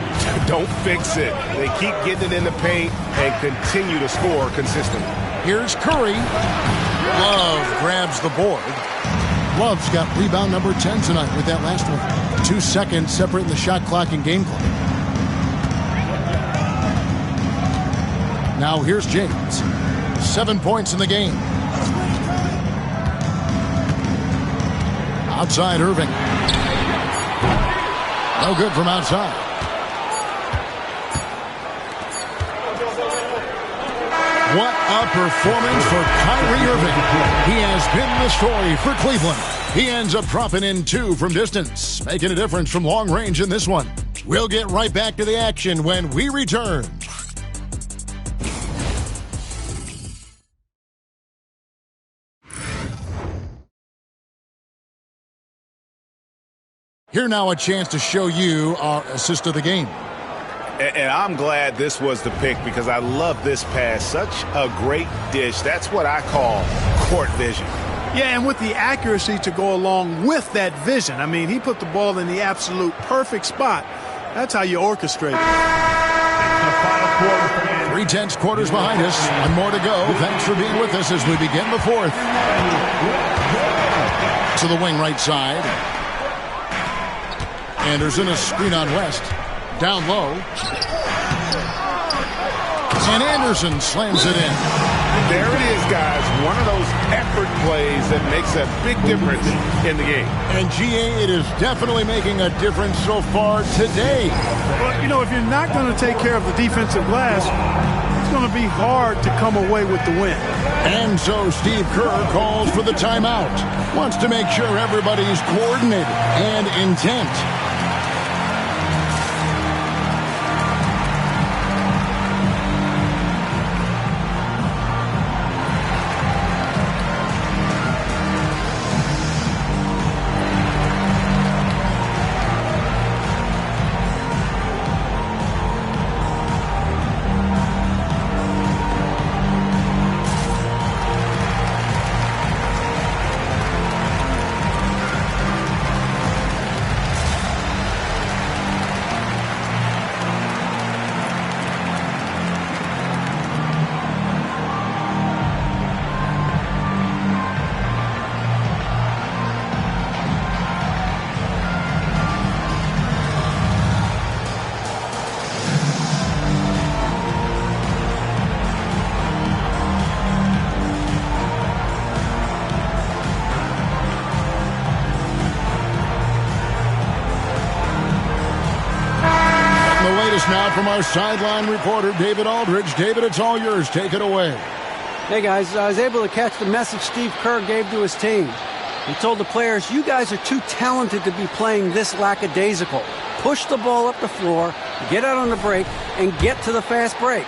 don't fix it. They keep getting it in the paint and continue to score consistently. Here's Curry. Love grabs the board. Love's got rebound number 10 tonight with that last one. 2 seconds separating the shot clock and game clock. Now here's James. 7 points in the game. Outside Irving. No good from outside. What a performance for Kyrie Irving. He has been the story for Cleveland. He ends up dropping in 2 from distance, making a difference from long range in this one. We'll get right back to the action when we return. Here now a chance to show you our assist of the game. And I'm glad this was the pick because I love this pass. Such a great dish. That's what I call court vision. Yeah, and with the accuracy to go along with that vision. I mean, he put the ball in the absolute perfect spot. That's how you orchestrate it. 3/10 quarters behind us. One more to go. Thanks for being with us as we begin the fourth. To the wing right side. Anderson, a screen on West. Down low. And Anderson slams it in. There it is, guys. One of those effort plays that makes a big difference in the game. And, GA, it is definitely making a difference so far today. Well, you know, if you're not going to take care of the defensive glass, it's going to be hard to come away with the win. And so Steve Kerr calls for the timeout. Wants to make sure everybody's coordinated and intent. Now from our sideline reporter, David Aldridge. David, it's all yours. Take it away. Hey, guys, I was able to catch the message Steve Kerr gave to his team. He told the players, you guys are too talented to be playing this lackadaisical. Push the ball up the floor, get out on the break, and get to the fast break.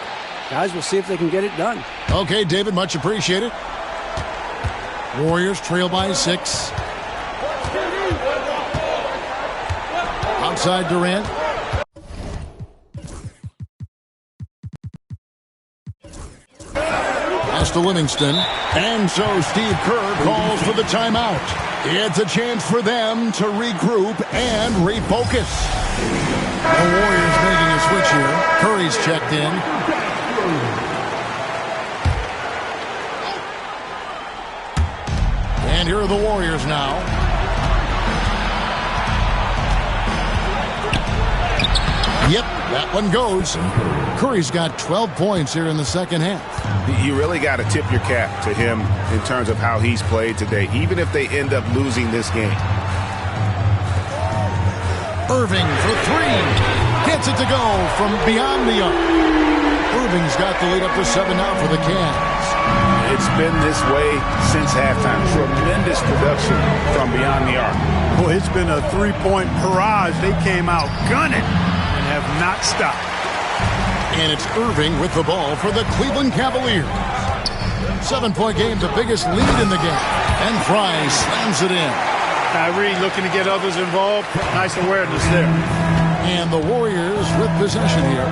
Guys, we'll see if they can get it done. Okay, David, much appreciated. Warriors trail by 6. Outside Durant. To Livingston. And so Steve Kerr calls for the timeout. It's a chance for them to regroup and refocus. The Warriors making a switch here. Curry's checked in. And here are the Warriors now. Yep, that one goes. Curry's got 12 points here in the second half. You really got to tip your cap to him in terms of how he's played today, even if they end up losing this game. Irving for 3. Gets it to go from beyond the arc. Irving's got the lead up to 7 now for the Cavs. It's been this way since halftime. Tremendous production from beyond the arc. Well, it's been a three-point barrage. They came out gunning and have not stopped. And it's Irving with the ball for the Cleveland Cavaliers. 7-point game, the biggest lead in the game. And Fry slams it in. Kyrie looking to get others involved. Nice awareness there. And the Warriors with possession here.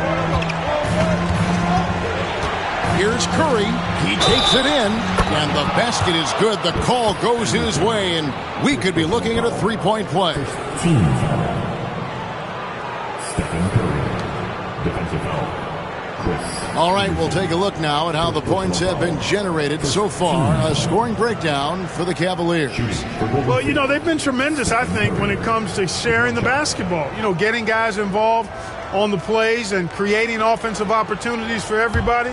Here's Curry. He takes it in. And the basket is good. The call goes his way. And we could be looking at a three-point play. Stephen Curry. Defensive foul. All right, we'll take a look now at how the points have been generated so far. A scoring breakdown for the Cavaliers. Well, you know, they've been tremendous, I think, when it comes to sharing the basketball. You know, getting guys involved on the plays and creating offensive opportunities for everybody.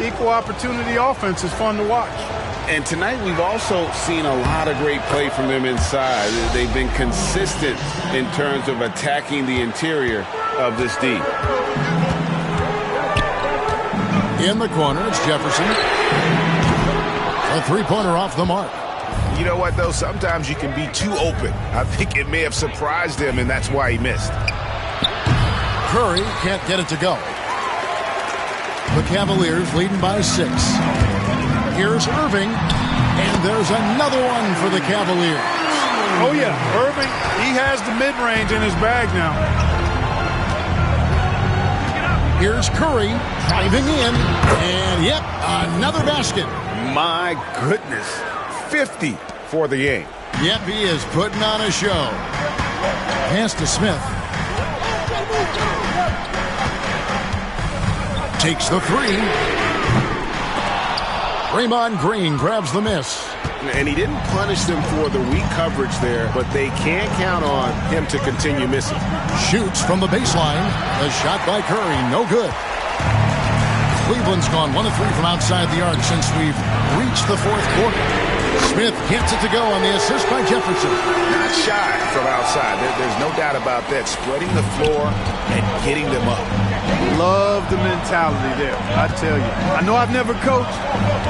Equal opportunity offense is fun to watch. And tonight we've also seen a lot of great play from them inside. They've been consistent in terms of attacking the interior of this D. In the corner, it's Jefferson. A three-pointer off the mark. You know what, though? Sometimes you can be too open. I think it may have surprised him, and that's why he missed. Curry can't get it to go. The Cavaliers leading by 6. Here's Irving, and there's another one for the Cavaliers. Oh, yeah, Irving, he has the mid-range in his bag now. Here's Curry driving in, and yep, another basket. My goodness, 50 for the game. Yep, he is putting on a show. Pass to Smith. Takes the three. Draymond Green grabs the miss. And he didn't punish them for the weak coverage there, but they can't count on him to continue missing. Shoots from the baseline. A shot by Curry, no good. Cleveland's gone 1 of 3 from outside the arc since we've reached the fourth quarter. Smith gets it to go on the assist by Jefferson. Not shy from outside. There's no doubt about that. Spreading the floor and getting them up. Love the mentality there, I tell you. I know I've never coached,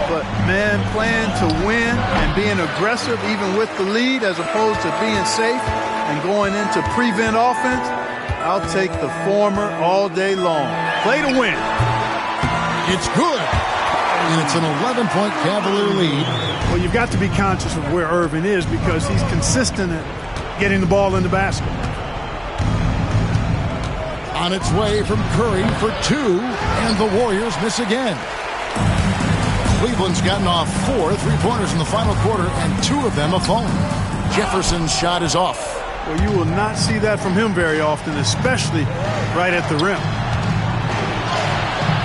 but, man, playing to win and being aggressive even with the lead as opposed to being safe and going into prevent offense, I'll take the former all day long. Play to win. It's good. And it's an 11-point Cavalier lead. Well, you've got to be conscious of where Irving is because he's consistent at getting the ball in the basket. On its way from Curry for 2, and the Warriors miss again. Cleveland's gotten off 4 3-pointers in the final quarter, and 2 of them a phone. Jefferson's shot is off. Well, you will not see that from him very often, especially right at the rim.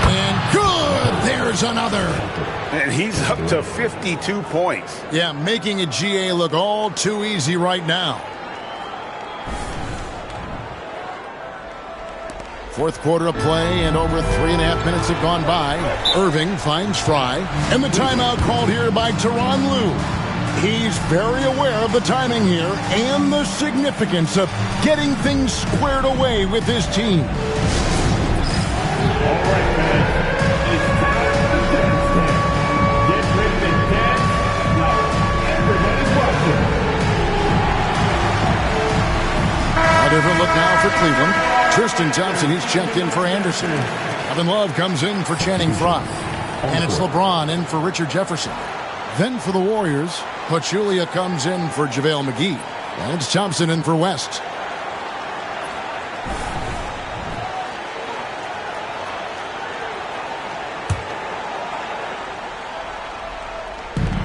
And good! There's another. And he's up to 52 points. Yeah, making a GA look all too easy right now. Fourth quarter of play, and over 3.5 minutes have gone by. Irving finds Fry, and the timeout called here by Tyronn Lue. He's very aware of the timing here and the significance of getting things squared away with his team. All right, fans. It's time to dance. Get ready to dance like everybody's watching. A different look now for Cleveland. Tristan Thompson, he's checked in for Anderson. Kevin Love comes in for Channing Frye. And it's LeBron in for Richard Jefferson. Then for the Warriors, Pachulia comes in for JaVale McGee. And it's Thompson in for West.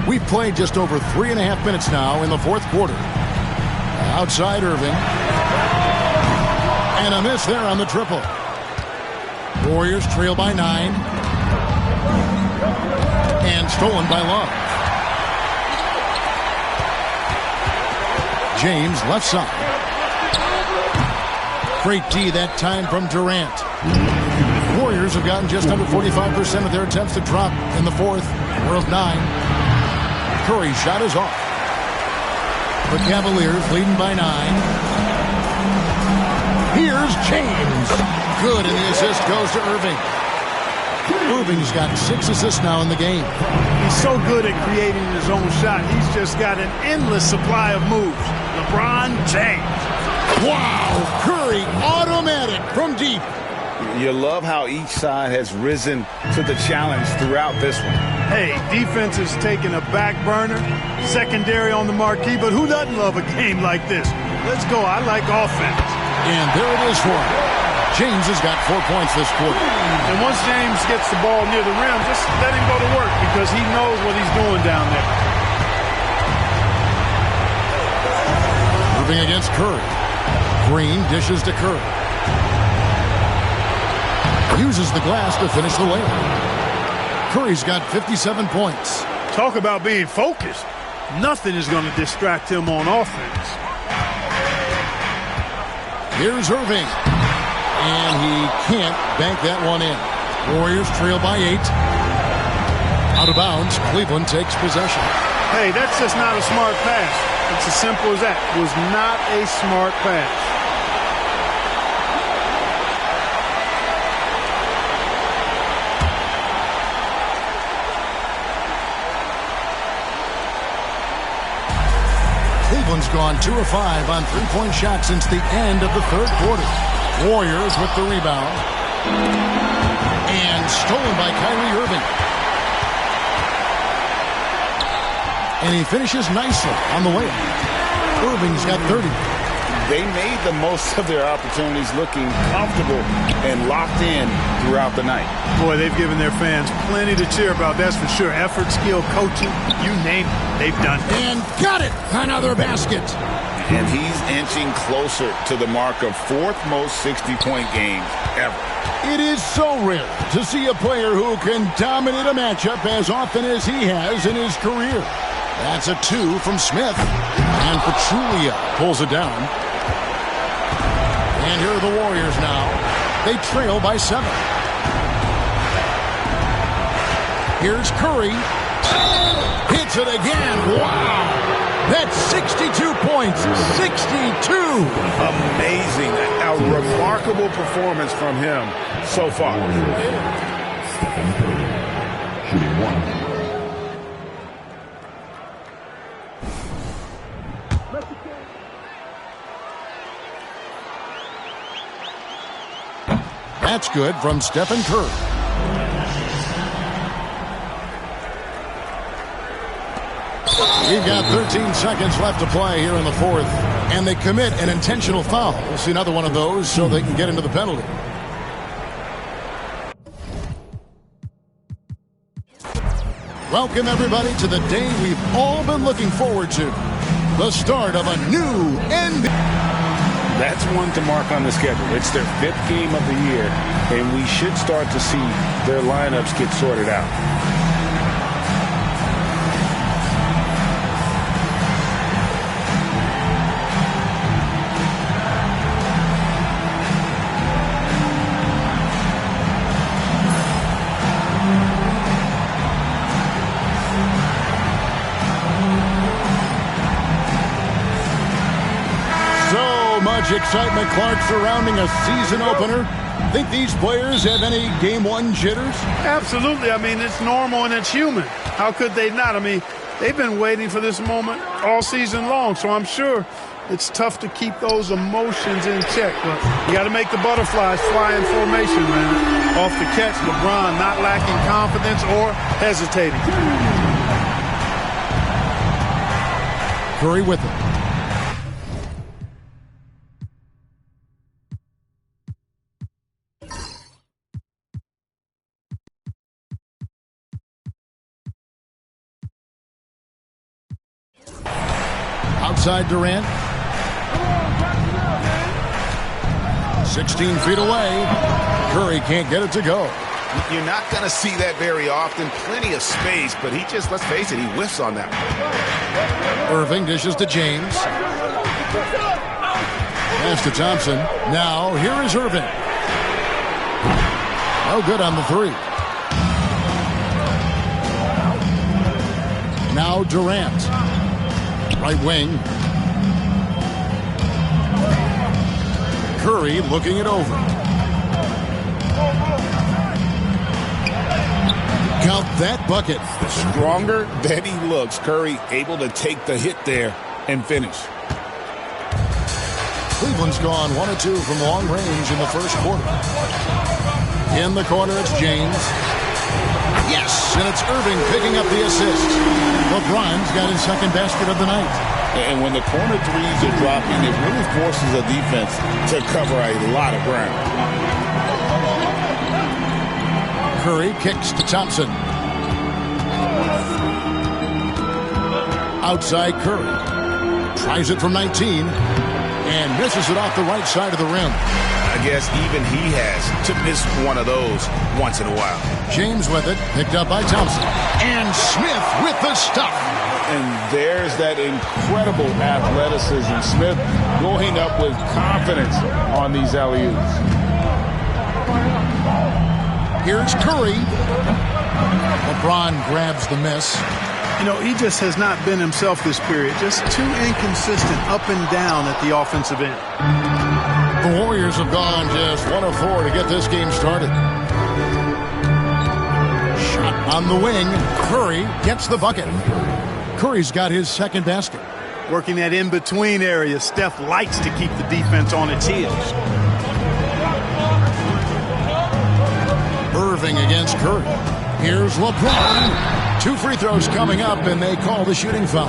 We've played just over 3.5 minutes now in the fourth quarter. Outside Irving. And a miss there on the triple. Warriors trail by 9. And stolen by Love. James left side. Great D that time from Durant. Warriors have gotten just under 45% of their attempts to drop in the fourth. We're of 9. Curry's shot is off. The Cavaliers leading by 9. Here's James. Good, and the assist goes to Irving. Irving's got 6 assists now in the game. He's so good at creating his own shot. He's just got an endless supply of moves. LeBron James. Wow! Curry, automatic from deep. You love how each side has risen to the challenge throughout this one. Hey, defense is taking a back burner, secondary on the marquee, but who doesn't love a game like this? Let's go. I like offense. And there it is for him. James has got 4 points this quarter. And once James gets the ball near the rim, just let him go to work because he knows what he's doing down there. Moving against Curry. Green dishes to Curry. Uses the glass to finish the layup. Curry's got 57 points. Talk about being focused. Nothing is going to distract him on offense. Here's Irving. And he can't bank that one in. Warriors trail by 8. Out of bounds, Cleveland takes possession. Hey, that's just not a smart pass. It's as simple as that. It was not a smart pass. Cleveland's gone 2 of 5 on three-point shots since the end of the third quarter. Warriors with the rebound. And stolen by Kyrie Irving. And he finishes nicely on the layup. Irving's got 30. They made the most of their opportunities, looking comfortable and locked in throughout the night. Boy, they've given their fans plenty to cheer about, that's for sure. Effort, skill, coaching, you name it, they've done it. And got it! Another basket. And he's inching closer to the mark of 4th most 60-point games ever. It is so rare to see a player who can dominate a matchup as often as he has in his career. That's a 2 from Smith. And Petrulia pulls it down. And here are the Warriors now. They trail by 7. Here's Curry. Hits it again. Wow! That's 62 points. 62! Amazing. A remarkable performance from him so far. Stephen Curry, shooting 1. That's good from Stephen Curry. We've got 13 seconds left to play here in the fourth. And they commit an intentional foul. We'll see another one of those so they can get into the penalty. Welcome, everybody, to the day we've all been looking forward to. The start of a new NBA. That's one to mark on the schedule. It's their 5th game of the year, and we should start to see their lineups get sorted out. Much excitement, Clark, surrounding a season opener. Think these players have any game 1 jitters? Absolutely. I mean, it's normal and it's human. How could they not? I mean, they've been waiting for this moment all season long, so I'm sure it's tough to keep those emotions in check. But you got to make the butterflies fly in formation, man. Off the catch, LeBron not lacking confidence or hesitating. Curry with it. Outside Durant. 16 feet away. Curry can't get it to go. You're not going to see that very often. Plenty of space, but he just, let's face it, he whiffs on that one. Irving dishes to James. Pass to Thompson. Now, here is Irving. No good on the 3. Now Durant. Right wing. Curry looking it over. Count that bucket. Stronger than he looks. Curry able to take the hit there and finish. Cleveland's gone 1 of 2 from long range in the first quarter. In the corner, it's James. Yes, and it's Irving picking up the assist. LeBron's got his second basket of the night. And when the corner threes are dropping, it really forces a defense to cover a lot of ground. Curry kicks to Thompson. Outside Curry. Tries it from 19 and misses it off the right side of the rim. I guess even he has to miss one of those once in a while. James with it, picked up by Thompson. And Smith with the stuff. And there's that incredible athleticism. Smith going up with confidence on these alley-oops. Here's Curry. LeBron grabs the miss. You know, he just has not been himself this period. Just too inconsistent up and down at the offensive end. The Warriors have gone just 1 of 4 to get this game started. Shot on the wing. Curry gets the bucket. Curry's got his second basket. Working that in-between area. Steph likes to keep the defense on its heels. Irving against Curry. Here's LeBron. 2 free throws coming up, and they call the shooting foul.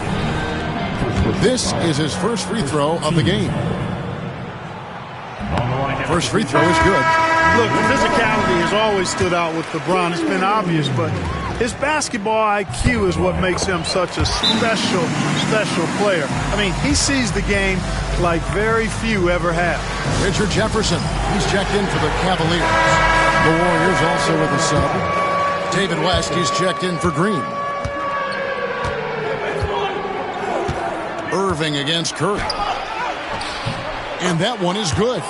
This is his first free throw of the game. First free throw is good. Look, the physicality has always stood out with LeBron. It's been obvious, but his basketball IQ is what makes him such a special player. I mean, he sees the game like very few ever have. Richard Jefferson, he's checked in for the Cavaliers. The Warriors also with a sub. David West, he's checked in for Green. Irving against Curry. And that one is good.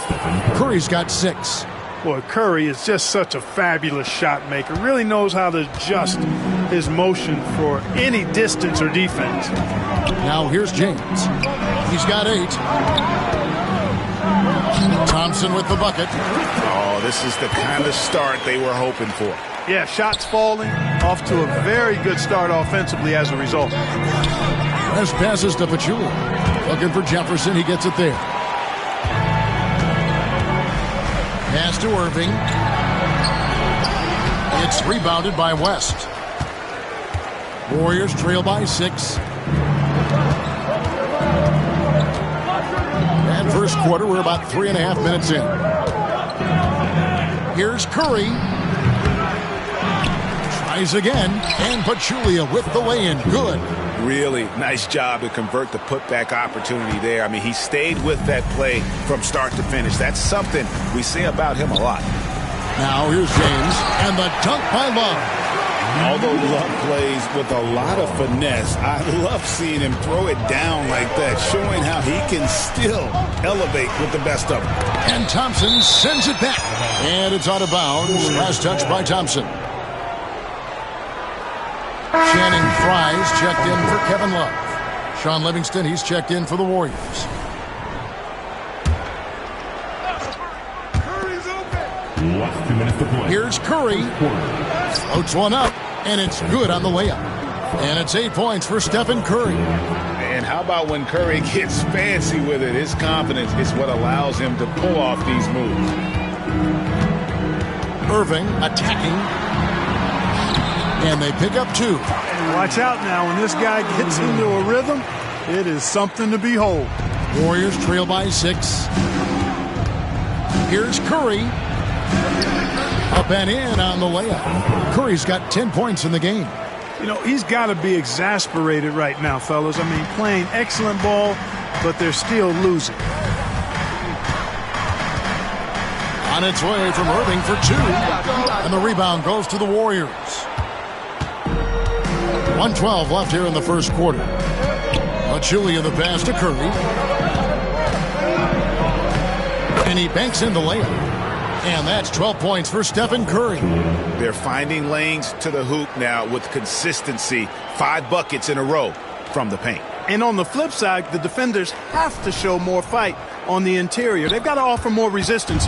Curry's got 6. Boy, Curry is just such a fabulous shot maker. Really knows how to adjust his motion for any distance or defense. Now here's James. He's got 8. Thompson with the bucket. Oh, this is the kind of start they were hoping for. Yeah, shots falling. Off to a very good start offensively as a result. As passes to Pachulia. Looking for Jefferson. He gets it there. Pass to Irving. It's rebounded by West. Warriors trail by 6. And first quarter, we're about 3.5 minutes in. Here's Curry. Tries again. And Pachulia with the lay-in. Good. Really nice job to convert the putback opportunity there. I mean, he stayed with that play from start to finish. That's something we say about him a lot. Now here's James, and the dunk by Love. Although Love plays with a lot of finesse, I love seeing him throw it down like that, showing how he can still elevate with the best of them. And Thompson sends it back. And it's out of bounds. Last touch by Thompson. Channing Frye's checked in for Kevin Love. Sean Livingston, he's checked in for the Warriors. Here's Curry. Floats one up, and it's good on the layup. And it's 8 points for Stephen Curry. And how about when Curry gets fancy with it? His confidence is what allows him to pull off these moves. Irving attacking. And they pick up 2. Watch out now. When this guy gets into a rhythm, it is something to behold. Warriors trail by 6. Here's Curry. Up and in on the layup. Curry's got 10 points in the game. You know, he's got to be exasperated right now, fellas. I mean, playing excellent ball, but they're still losing. On its way from Irving for 2. And the rebound goes to the Warriors. 1:12 left here in the first quarter. Pachulia the pass to Curry. And he banks in the layup. And that's 12 points for Stephen Curry. They're finding lanes to the hoop now with consistency. 5 buckets in a row from the paint. And on the flip side, the defenders have to show more fight on the interior. They've got to offer more resistance here.